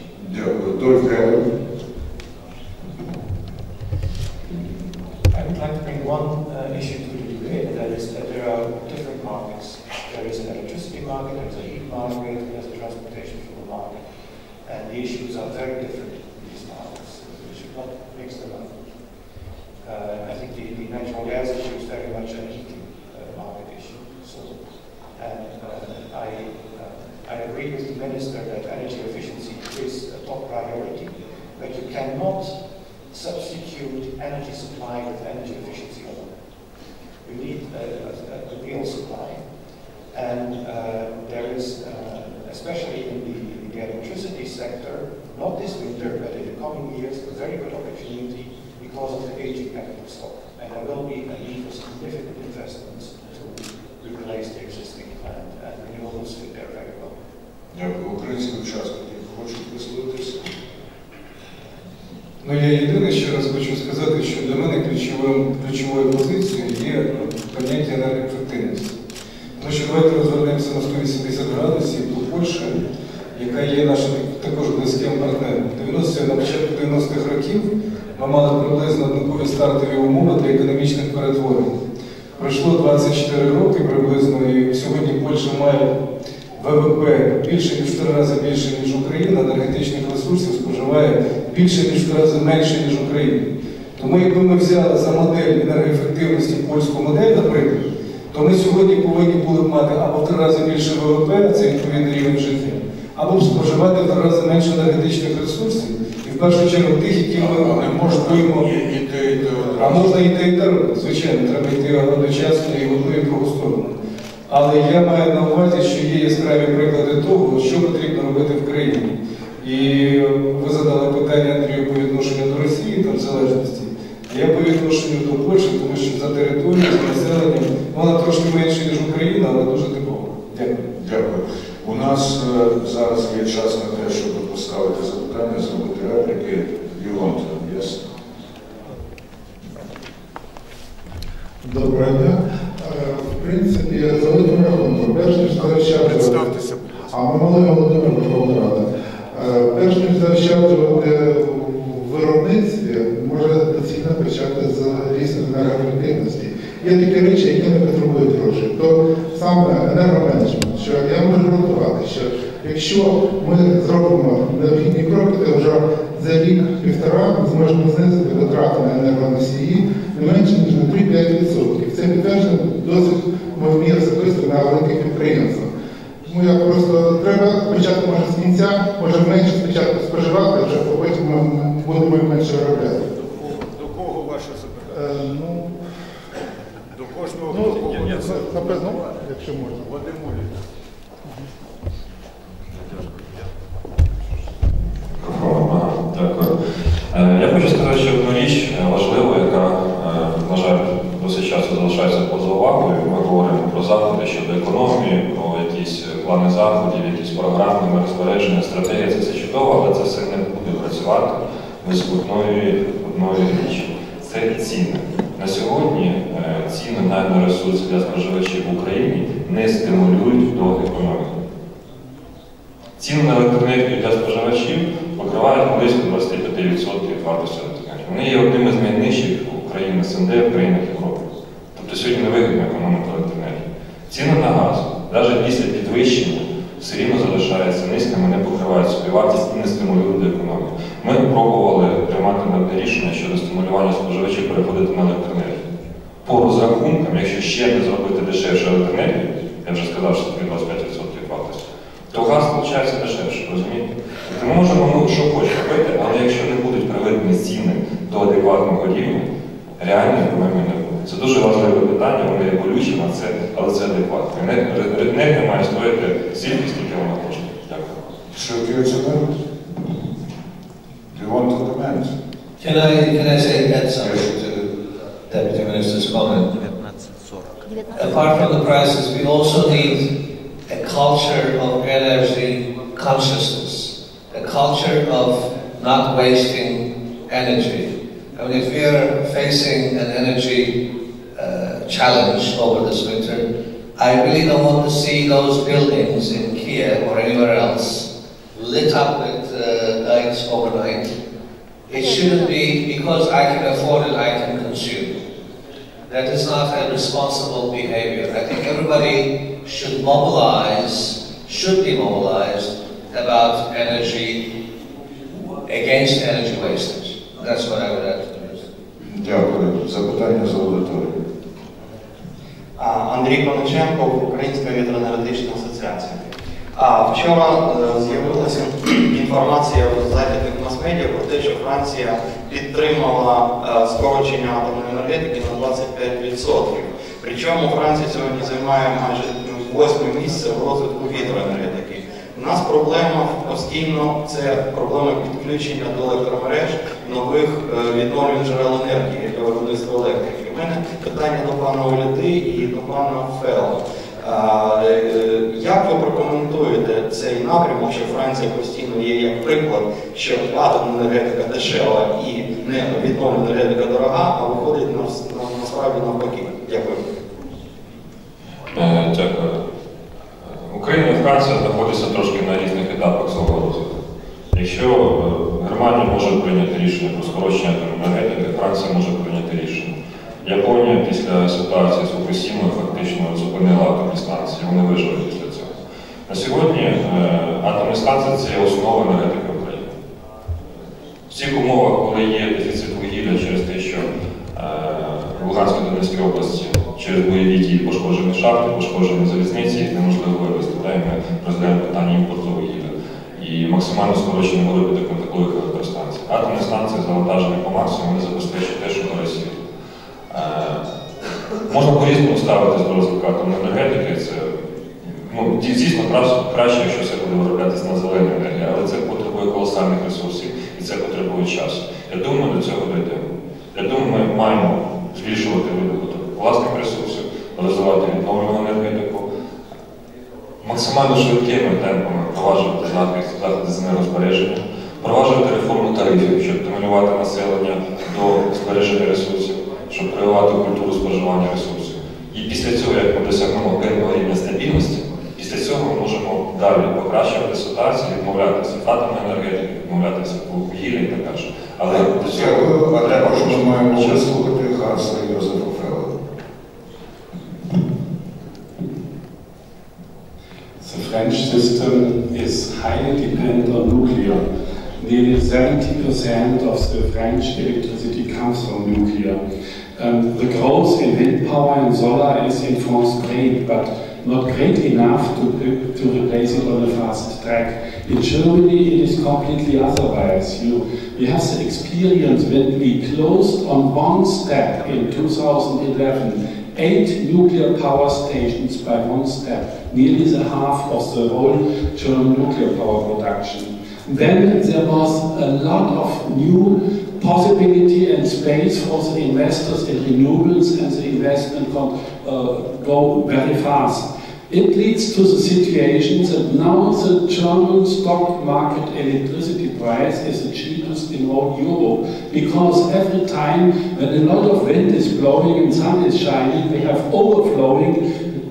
I would like to bring one issue to the debate, and that is that there are different markets. There is an electricity market, there is a heat market, there is a transportation fuel market, and the issues are very different in these markets. We should not mix them up. I think the natural gas issue is very much a heating market issue. So, and I agree with the minister that energy efficiency is a top priority, but you cannot substitute energy supply with energy efficiency alone. You need a real supply, and there is, especially in the electricity sector, not this winter, but in the coming years, a very good opportunity because of the aging capital stock. And there will be a need for significant investments to replace the existing plant, and renewables fit there very well. Дякую. Українські учасники хочуть висловитися. Ну, я єдине ще раз хочу сказати, що для мене ключовою позицією є поняття енергоефективності. Тому що давайте розвернемося на 180 градусів до Польщі, яка є нашим також близьким партнером. На початку 90-х років ми мали приблизно однакові стартові умови для економічних перетворень. Пройшло 24 роки приблизно, і сьогодні Польща має ВВП більше ніж в 3 рази більше, ніж Україна, енергетичних ресурсів споживає більше ніж в 3 рази менше, ніж Україна. Тому якби ми взяли за модель енергоефективності польську модель, наприклад, то ми сьогодні повинні були б мати або в 3 рази більше ВВП, а це відповідний рівень життя, або споживати в 3 рази менше енергетичних ресурсів, і в першу чергу тих, які ми можемо, а можна і те, звичайно, треба йти одночасно і в одну, і в другу сторону. Але я маю на увазі, що є яскраві приклади того, що потрібно робити в країні. І ви задали питання, Андрію, по відношенню до Росії, там, залежності. Я по відношенню до Польщі, тому що за територією, за населенням, вона трошки менше, ніж Україна, але дуже типова. Дякую. Дякую. У нас зараз є час на те, щоб поставити запитання, зробити репліки. Івонт, ясно. Доброго дня. В принципі, за великим рахунком, перш ніж заощаджувати, а ми Малий Володимир, Верховна Рада, перш ніж заощаджувати в виробництві, може доцільно почати з різних енергоефективності. Є такі речі, які не потребують грошей. То саме енергоменеджмент, що я можу гарантувати, що якщо ми зробимо необхідні кроки, то вже за рік-півтора ми зможемо знизити витрати на енергоносії не менше, ніж на 3-5%. Це підтверджено досить ми вміємо особисто на великих підприємствах. Тому я просто треба почати, може, з кінця, може менше спочатку споживати, вже потім ми будемо менше виробляти. До кого ваше запитання? До кожного? Напевно, якщо можна. Вадим Улін. Дякую. Я хочу сказати, що одну річ важливу, яка, на жаль, досить часто залишається поза увагою. Ми говоримо про заходи щодо економії, про якісь плани заходів, якісь програми, розбереження, стратегії. Це все чудово, але це все не буде працювати без одної річі. Це ціни. На сьогодні ціни на енергоресурси для споживачів в Україні не стимулюють до економіки. Ціни на електроенергію для споживачів покривають близько 25% вартості електроенергії. Вони є одним із найнижчих в країнах СНД, в країнах Європи. Тобто сьогодні невигідно економити електроенергію. Ціни на газ, навіть після підвищення, все рівно залишаються низькими, не покривають собівартість і не стимулюють до економіки. Ми пробували приймати рішення щодо стимулювання споживачів переходити на електроенергію. По розрахункам, якщо ще не зробити дешевше електроенергію, я вже сказав, що це 25% вартості, то газ виходить дешевше, розумієте? Тобто ми можемо, що хочемо робити, але якщо не будуть приведені ціни до адекватного рівня, реальної економії не буде. Це дуже важливе питання, воно є болючим, але це адекватно. Енергія має стоїти стільки, скільки вона коштує. Дякую. Що ти оцінив? Do you want to comment? Can I say add something to the Deputy Minister's comment? Apart from the prices, we also need a culture of energy consciousness, a culture of not wasting energy. I mean, if we are facing an energy challenge over this winter, I really don't want to see those buildings in Kiev or anywhere else lit up with lights overnight. It shouldn't be because I can afford it, I can consume. That is not a responsible behavior. I think everybody should be mobilized about energy, against energy wastage. That's what I would add to this. Дякую. Запитання за аудиторію. Андрій Кониченко, Українська вітроенергетична асоціація. Вчора з'явилася інформація в західних мас-медіа про те, що Франція підтримала скорочення атомної енергетики на 25%. Причому Франція сьогодні займає майже 8-е місце в розвитку вітроенергетики. У нас проблема постійно – це проблема підключення до електромереж нових відновлюваних джерел енергії для виробництва електрики. У мене питання до пана Оляди і до пана Фела. Як ви прокоментуєте цей напрямок, що Франція постійно є як приклад, що атомна енергетика дешева і відновлювана енергетика дорога, а виходить насправді навпаки? Дякую. Дякую. Україна і Франція знаходяться трошки на різних етапах свого розвитку. Якщо Германія може прийняти рішення про скорочення енергетики, Франція може прийняти рішення. Японія після ситуації з Фукусімою фактично зупинила атомні станції, вони вижили після цього. На сьогодні атомні станції – це основа енергетики України. В цих умовах, коли є дефіцит вугілля через те, що в Луганській та Донецькій області через бойові дії пошкоджені шахти, пошкоджені залізниці, їх неможливо вивезти. Ми розглядаємо питання імпорту вугілля. І максимально скорочені могли бути контактових електростанцій. Атомні станції завантажені по максимуму, вони забезпечують те, що горить світ. Можна по-різному ставитися до розвитку атомної енергетики. Це, дійсно, краще, якщо все буде вироблятися на зеленій енергії, але це потребує колосальних ресурсів і це потребує часу. Я думаю, до цього дійдемо. Я думаю, ми маємо збільшувати видобуток власних ресурсів, розвивати відновлювану енергетику, максимально швидкими темпами впроваджувати заходи з енергозбереження, впроваджувати реформу тарифів, щоб стимулювати населення до збереження ресурсів, щоб прививати культуру споживання ресурсів. І після цього, як ми досягнемо певного рівня стабільності, після цього ми можемо далі покращувати ситуацію, відмовлятися від атомної енергетики, відмовлятися від вугілля і так далі. Але до цього треба, що ми маємо вислухати Ханса Йозефа Фела. The French system is highly dependent on nuclear. Nearly 70% of the French electricity comes from nuclear. The growth in wind power and solar is in France great, but not great enough to replace it on a fast track. In Germany, it is completely otherwise. We have the experience when we closed on one step in 2011 8 nuclear power stations by one step, nearly the half of the whole German nuclear power production. Then there was a lot of new possibility and space for the investors in renewables, and the investment can go very fast. It leads to the situation that now the German stock market electricity price is the cheapest in all Europe, because every time when a lot of wind is blowing and sun is shining, we have overflowing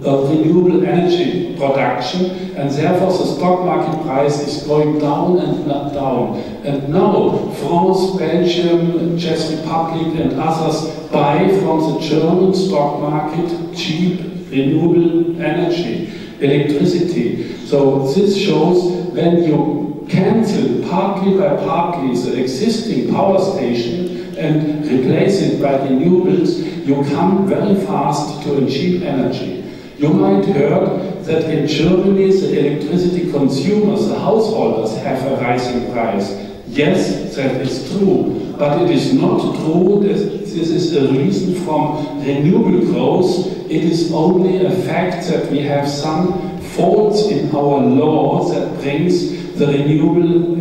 renewable energy production, and therefore the stock market price is going down and not down. And now France, Belgium, Czech Republic and others buy from the German stock market cheap renewable energy, electricity. So this shows when you cancel partly by partly the existing power station and replace it by renewables, you come very fast to a cheap energy. You might heard that in Germany the electricity consumers, the householders, have a rising price. Yes, that is true, but it is not true that this is a reason from renewable growth. It is only a fact that we have some faults in our law that brings the renewable,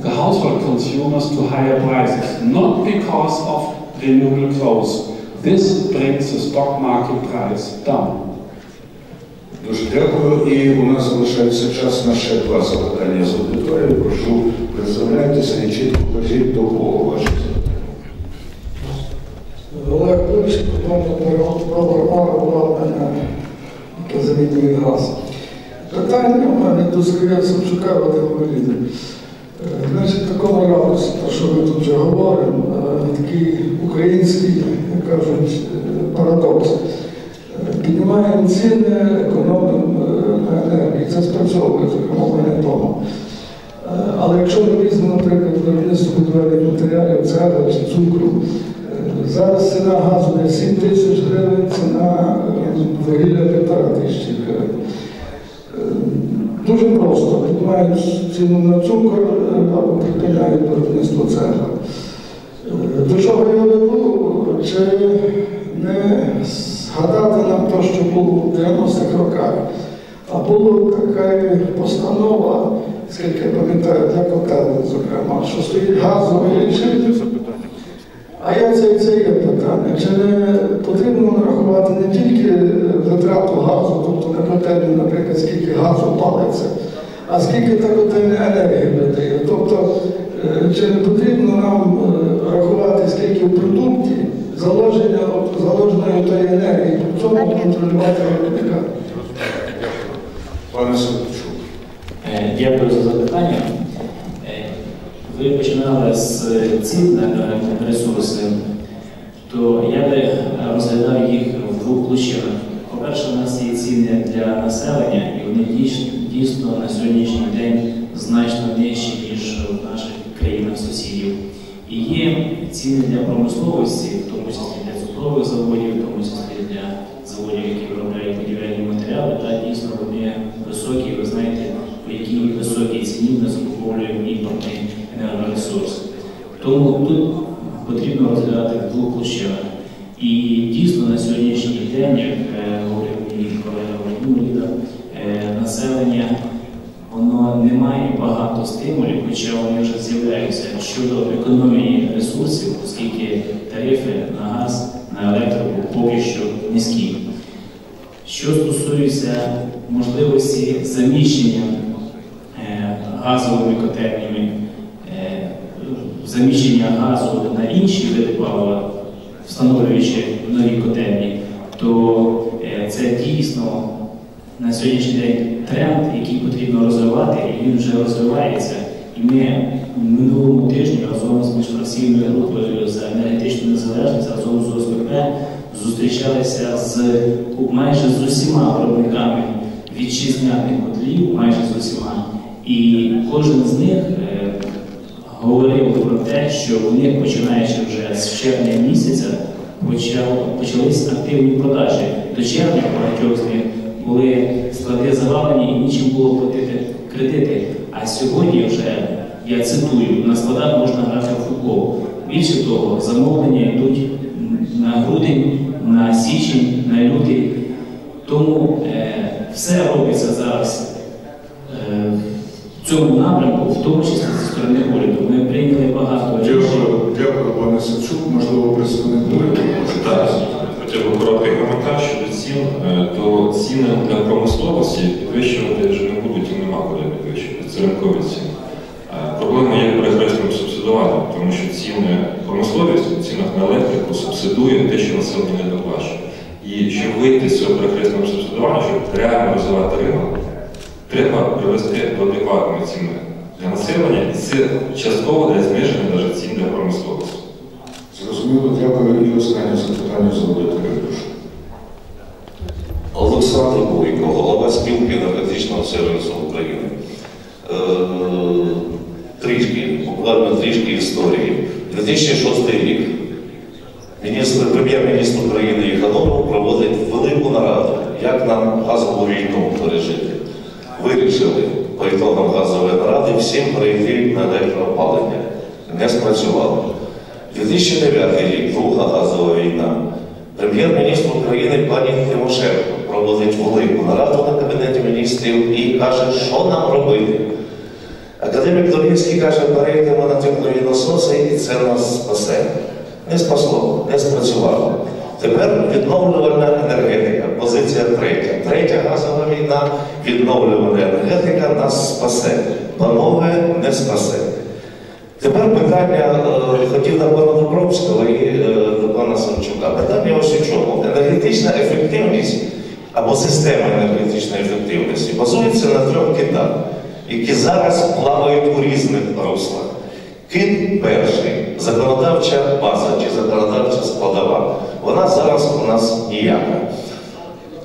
the household consumers to higher prices, not because of renewable growth. This brings the stock market price down. Дуже дякую. І у нас залишається час на ще 2 запитання з аудиторії. Прошу, представляйтеся і чітко кажіть до кого ваші запитання. Олег Левченко, про обладнання, яке замінює газ. Питання у мене до Сергія Савчука, Вадима Лідера. Значить, в такому ракурсі, про що ми тут вже говоримо, такий український, як кажуть, парадокс. Піднімаємо ціни, економимо на енергії. Це спрацьовує, зокрема, в мене вдома. Але якщо ми візьмемо, наприклад, виробництво будівельних матеріалів, цегла чи цукру, зараз ціна газу не 7 тисяч гривень, ціна вугілля 1,5 тисячі гривень. Дуже просто. Піднімають ціну на цукор або припиняють виробництво цегла. До чого я веду? Чи не згадати нам те, що було в 90-х роках? А була така постанова, скільки я пам'ятаю, для котелень, зокрема, що стоїть газовий лічильник. А я це є питання. Чи не потрібно нарахувати не тільки витрату газу, тобто на котельні, наприклад, скільки газу палиться, а скільки та котельня енергії видає? Тобто, чи не потрібно нам рахувати, скільки в продукті заложеної тої енергії, при цьому контролювати виробника? Пане Савчук. Дякую за запитання. Ви починали з цін на ресурси, то я би розглядав їх в 2 площинах. По-перше, у нас є ціни для населення, і вони дійсно на сьогоднішній день значно нижчі, ніж в наших країнах-сусідів. І є ціни для промисловості, в тому числі для цукрових заводів, в тому числі для заводів, які виробляють будівельні матеріали, та дійсно вони високі, ви знаєте, по якій високій ціні ми закуповуємо імпортний енергоресурс. Тому тут потрібно розглядати в 2 площинах. І дійсно на сьогоднішній день, як говорив мій колега Вадим, населення воно не має багато стимулів, хоча вони вже з'являються щодо економії ресурсів, оскільки тарифи на газ, на електрику поки що низькі. Що стосується можливості заміщення газовими котельнями, заміщення газу на інші види палива, встановлюючи нові котельні, то це дійсно на сьогоднішній день тренд, який потрібно розвивати, і він вже розвивається. І ми минулому тижні разом з міжфракційною групою за енергетичну незалежність, разом з ОСББ зустрічалися майже з усіма виробниками вітчизняних котлів, майже з усіма. І кожен з них говорив про те, що у них, починаючи вже з червня місяця, почались активні продажі. До червня багатьох з них були склади завалені і нічим було платити кредити. А сьогодні вже, я цитую, на складах можна грати в футбол. Більше того, замовлення йдуть на грудень, на січень, на лютий. Тому все робиться зараз в цьому напрямку, в тому числі зі сторони уряду. Ми прийняли багато рішень. Дякую, пане Савчук. Можливо, представник уряду може. Так, хотів би короткий коментар щодо цін. То ціни для промисловості підвищувати вже не будуть і нема куди підвищувати. Це ринкові ціни. Проблема є перехресним субсидуванням, тому що ціни промисловість в цінах на електрику субсидує те, що населення не доплачує. І щоб вийти з цього перехресного субсидування, щоб реально розвивати ринок, треба привести до адекватної ціни для населення, і це частково для зниження навіть цін для промисловості. Зрозуміло, дякую. І останнє запитання з аудиторії. Олександр Бойко, голова спілки енергетичного сервісу України. Буквально трішки історії. 2006 рік прем'єр-міністр України Єханов проводить велику нараду, як нам газову війну пережити. Вирішили по ітогам газової наради всім перейти на електроопалення. Не спрацювало. 2009 рік, друга газова війна. Прем'єр-міністр України пані Тимошенко проводить велику нараду на Кабінеті міністрів і каже, що нам робити. Академік Долінський каже, перейдемо на теплові насоси і це нас спасе. Не спасло, не спрацювало. Тепер відновлювальна енергетика, позиція третя. Третя газова війна, відновлювальна енергетика нас спасе. Панове, не спасе. Тепер питання, хотів до пана Дубровського і до пана Савчука. Питання ось у чому. Енергетична ефективність або система енергетичної ефективності базується на 3 китах, які зараз плавають у різних руслах. Кит перший – законодавча база чи законодавча складова. Вона зараз у нас ніяка.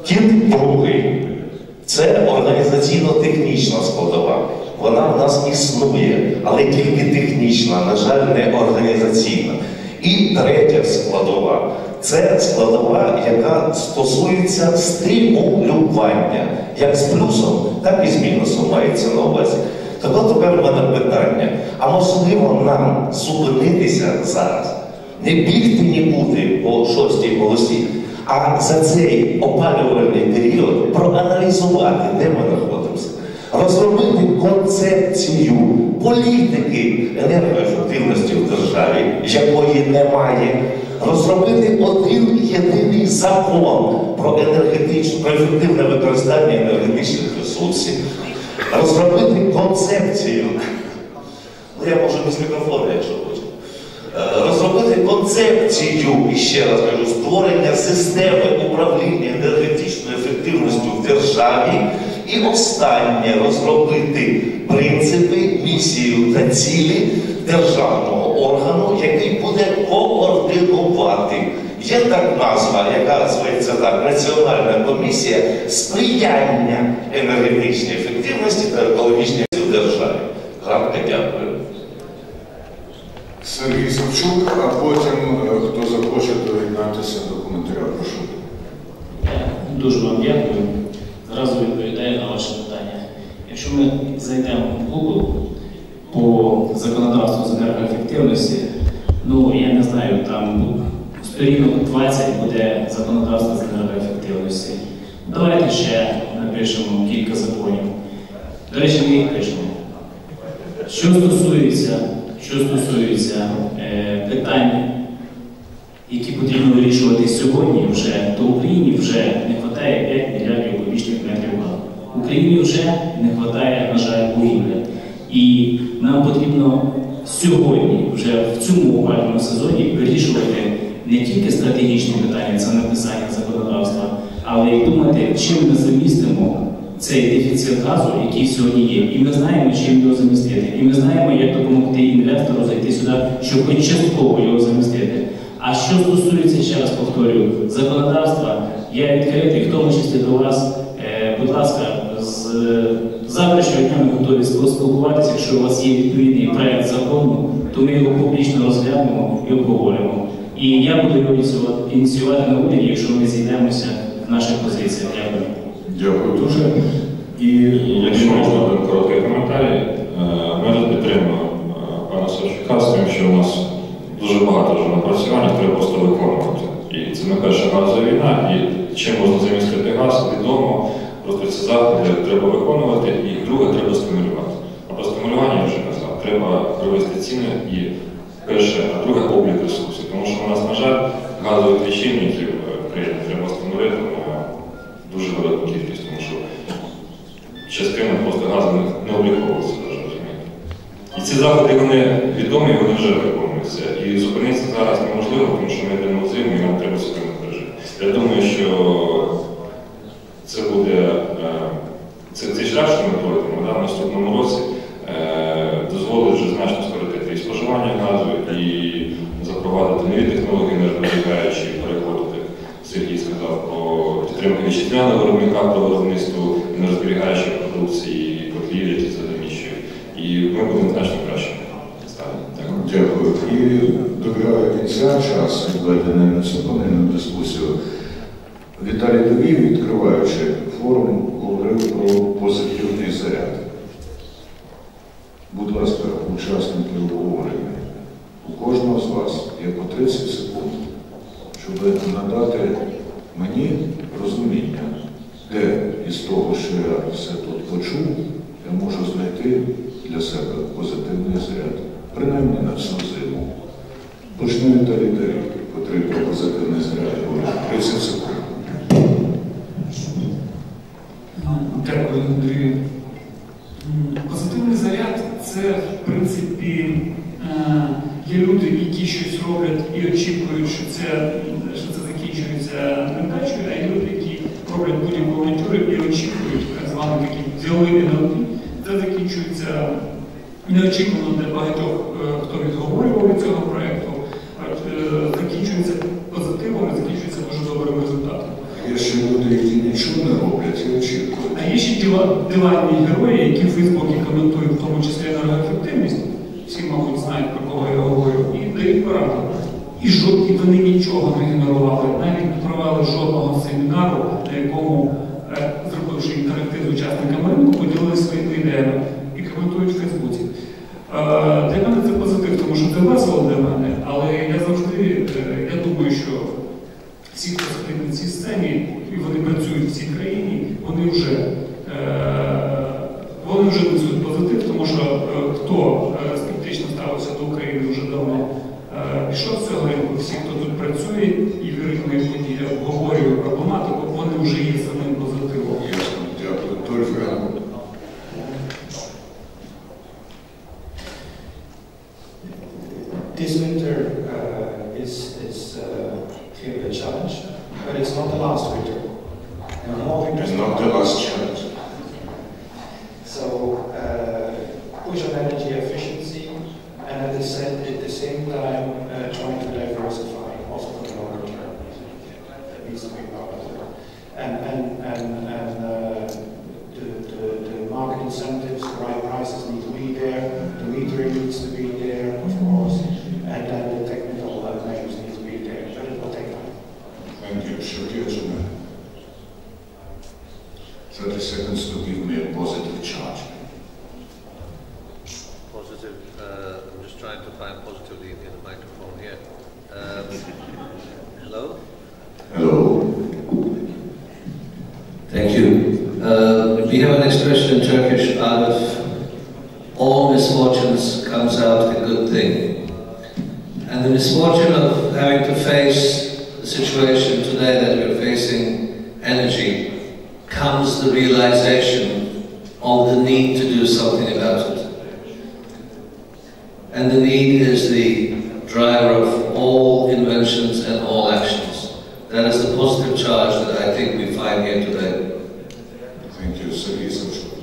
Кит другий – це організаційно-технічна складова. Вона в нас існує, але тільки технічна, на жаль, не організаційна. І третя складова – це складова, яка стосується стимулювання. Як з плюсом, так і з мінусом мається на увазі. Так от тепер в мене питання, а можливо нам зупинитися зараз, не бігти нікуди по 6-й полосі, а за цей опалювальний період проаналізувати, де ми знаходимося, розробити концепцію політики енергоефективності в державі, якої немає, розробити один єдиний закон про ефективне використання енергетичних ресурсів, розробити концепцію, ну я можу без мікрофону, якщо хочу, розробити концепцію, і ще раз кажу, створення системи управління енергетичною ефективністю в державі, і останнє розробити принципи, місію та цілі державного органу, який буде координувати. Є так назва, яка зветься так, Національна комісія сприяння енергетичній ефективності та екологічній в державі. Грамка, дякую. Сергій Савчук, а потім, хто захоче доєднатися до коментаря, прошу. Дуже вам дякую. Зразу відповідаю на ваше питання. Якщо ми зайдемо в Google по законодавству з енергоефективності, ну я не знаю, там сторінок 20 буде законодавство з енергоефективності. Давайте ще напишемо кілька законів. До речі, ми їх пишемо. Що стосується питань, які потрібно вирішувати сьогодні вже, то Україні вже не вистачає 5 мільярдів кубічних метрів газу. Україні вже не вистачає, на жаль, вугілля. І нам потрібно сьогодні, вже в цьому опалювальному сезоні, вирішувати не тільки стратегічні питання, це написання законодавства, але й думати, чим ми замістимо цей дефіцит газу, який сьогодні є. І ми знаємо, чим його замістити. І ми знаємо, як допомогти інвестору зайти сюди, щоб хоч частково його замістити. А що стосується, ще раз повторюю, законодавства, я відкритий, в тому числі до вас, будь ласка, з завтрашнього дня ми готові поспілкуватися, якщо у вас є відповідний проєкт закону, то ми його публічно розглянемо і обговоримо. І я буду його ініціювати на уряді, якщо ми зійдемося в наших позиціях. Дякую. Дякую дуже. І якщо можна один короткий коментар, ми тут підтримуємо пана Савчука з тим, що у нас дуже багато вже напрацювань, треба просто виконувати. І це не перша газова війна, і чим можна замістити газ, відомо, просто ці заходи треба виконувати, і друге, треба стимулювати. А про стимулювання я вже казав, треба привести ціни і перше, а друге облік ресурсів. Тому що у нас, на жаль, газових лічильників в країні треба встановити дуже велику кількість, тому що частина просто газу не обліковується, навіть розумієте. І ці заходи, вони відомі, вони вже виконуються. І зупинитися зараз неможливо, тому що ми йдемо в зиму і нам треба себе пережити. Я думаю, що це буде, цей шлях, що ми пройдемо в наступному році, дозволить вже значно скоротити і споживання газу, і запровадити нові технології енергозберігаючі, переходити, Сергій сказав, про підтримку вітчизняного виробника, про виробництво енергозберігаючої продукції, котлів, які заміщують. І ми будемо значно краще ставити. Дякую. І добігає кінця час, відведений на сьогодні дискусію. Віталій Довів, відкриваючи форум, говорив про позитивний заряд. Будь ласка, учасники обговорення, у кожного з вас є по 30 секунд, щоб надати мені розуміння, де із того, що я все тут почув, я можу знайти для себе позитивний заряд. Принаймні на всю зиму. Почну Віталій Довів. потрібно позитивний заряд. 30 секунд. Дякую, Андрію. Позитивний заряд – це, в принципі, є люди, які щось роблять і очікують, що це закінчується невдачею, а є люди, які роблять будь-яку авантюру і очікують, так звані такі діли НЛП. Це закінчується неочікувано для багатьох, хто відговорював від цього проєкту, закінчується позитивом і закінчується дуже добрим результатом. Є ще люди, які нічого не роблять і очікують. А є ще диванні герої, які в Фейсбуці коментують, в тому числі енергоефективність, всі, мабуть, знають, про кого я говорю, і дають пораду. І вони нічого не генерували, навіть не провели жодного семінару, на якому, зробивши інтерактив з учасниками ринку, поділилися своїми ідеями і коментують в Фейсбуці. Для мене це позитив, тому що це весело для мене, але я завжди, я думаю, що всі, хто сидить на цій сцені, і вони працюють в цій країні, вони вже несуть позитив, тому що хто скептично ставився до України вже давно пішов з цього ринку, всі, хто тут працює і вірить в мої події, обговорює проблематику, вони вже є самим позитивом. Ясно, дякую. Тільки This winter is clearly a challenge, but it's not the last winter. It's not the last challenge. So push on energy efficiency, and at the same time trying to diversify also for the longer term. That needs to be part of it. And the market incentives, the right prices need to be there. The metering needs to be there, of course, and then the technical measures need to be there. But it will take time. Thank you. 30 seconds to give me a positive charge. Positive. I'm just trying to find positively in the microphone here. Hello? Hello. Thank you. We have an expression in Turkish, out of all misfortunes comes out a good thing. And the misfortune of having to face the situation today that we're facing, energy, comes the realization of the need to do something about it. And the need is the driver of all inventions and all actions. That is the positive charge that I think we find here today. Thank you. Сергій Савчук.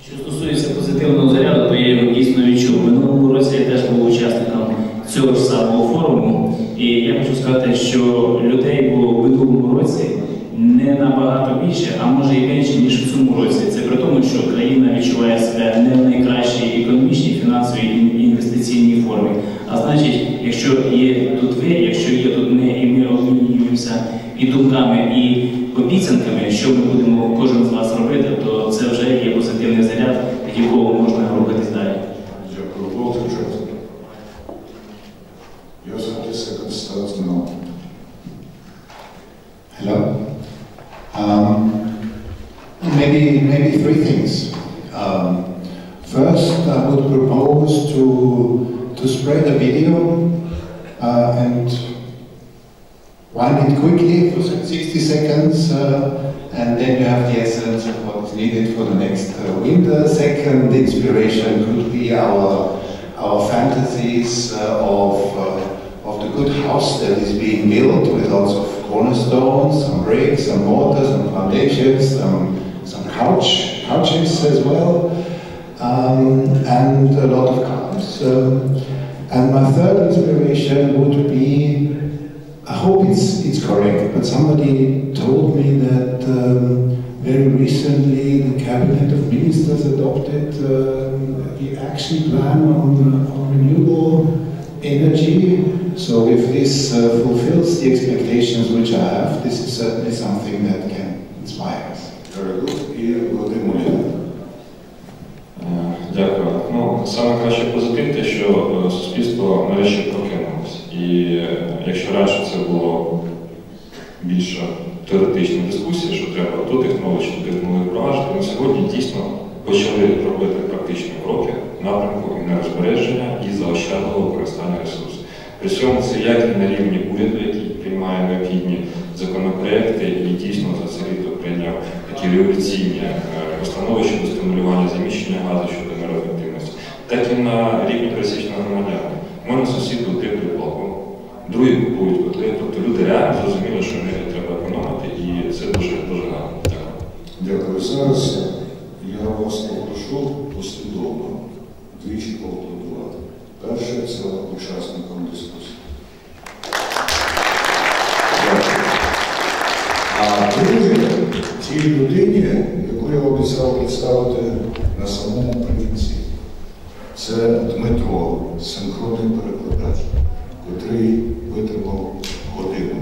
Що стосується позитивного заряду, то я його дійсно відчув. В минулому році я теж був учасником цього ж самого форуму. І я хочу сказати, що людей було в минулому році не набагато більше, а може і менше, ніж в цьому році. Це при тому, що країна відчуває себе не в найкращій економічній, фінансовій і інвестиційній формі. А значить, якщо є тут ви, якщо є тут ми, і ми обмінюємося і думками, і обіцянками, що ми будемо кожен з вас робити, то це вже є позитивний заряд, від якого можна рухатись далі. Дякую. Володимир Джонсон. Your 30 seconds starts now. Hello. Maybe three things. First, I would propose to spread a video and wind it quickly for 60 seconds, and then you have the essence of what is needed for the next winter. Second inspiration could be our fantasies of the good house that is being built with lots of cornerstones, some bricks, some mortar, some foundations, some couches as well, and a lot of colors. And my third inspiration would be, I hope it's correct, but somebody told me that very recently the Cabinet of Ministers adopted the action plan on renewable energy. So if this fulfills the expectations which I have, this is certainly something that can inspire us. Very good. І Володимир Мулін. Дякую. Саме кращий позитив те, що суспільство нарешті прокинулося. І якщо раніше це було більше теоретична дискусія, що треба ту технологію впроваджувати, ми сьогодні дійсно почали робити практичні кроки в напрямку енергозбереження і заощадливого використання ресурсів. При цьому це як і на рівні уряду, який приймає необхідні законопроекти і дійсно за це літо прийняв такі революційні постанови щодо стимулювання заміщення газу щодо енергоефективності, так і на рівні пересічного громадянина. У мене сусід утеплює балкон, другі купують котли, тобто люди реально зрозуміли, що енергію треба економити, і це дуже гарно. Дякую. Дякую. Зараз я вас попрошу послідовно двічі поаплодувати. Перше – це учасникам дискусії. Дякую. А друге – тій людині, яку я обіцяв представити на самому кінці. Це Дмитро, синхронний перекладач, котрий витримав годину.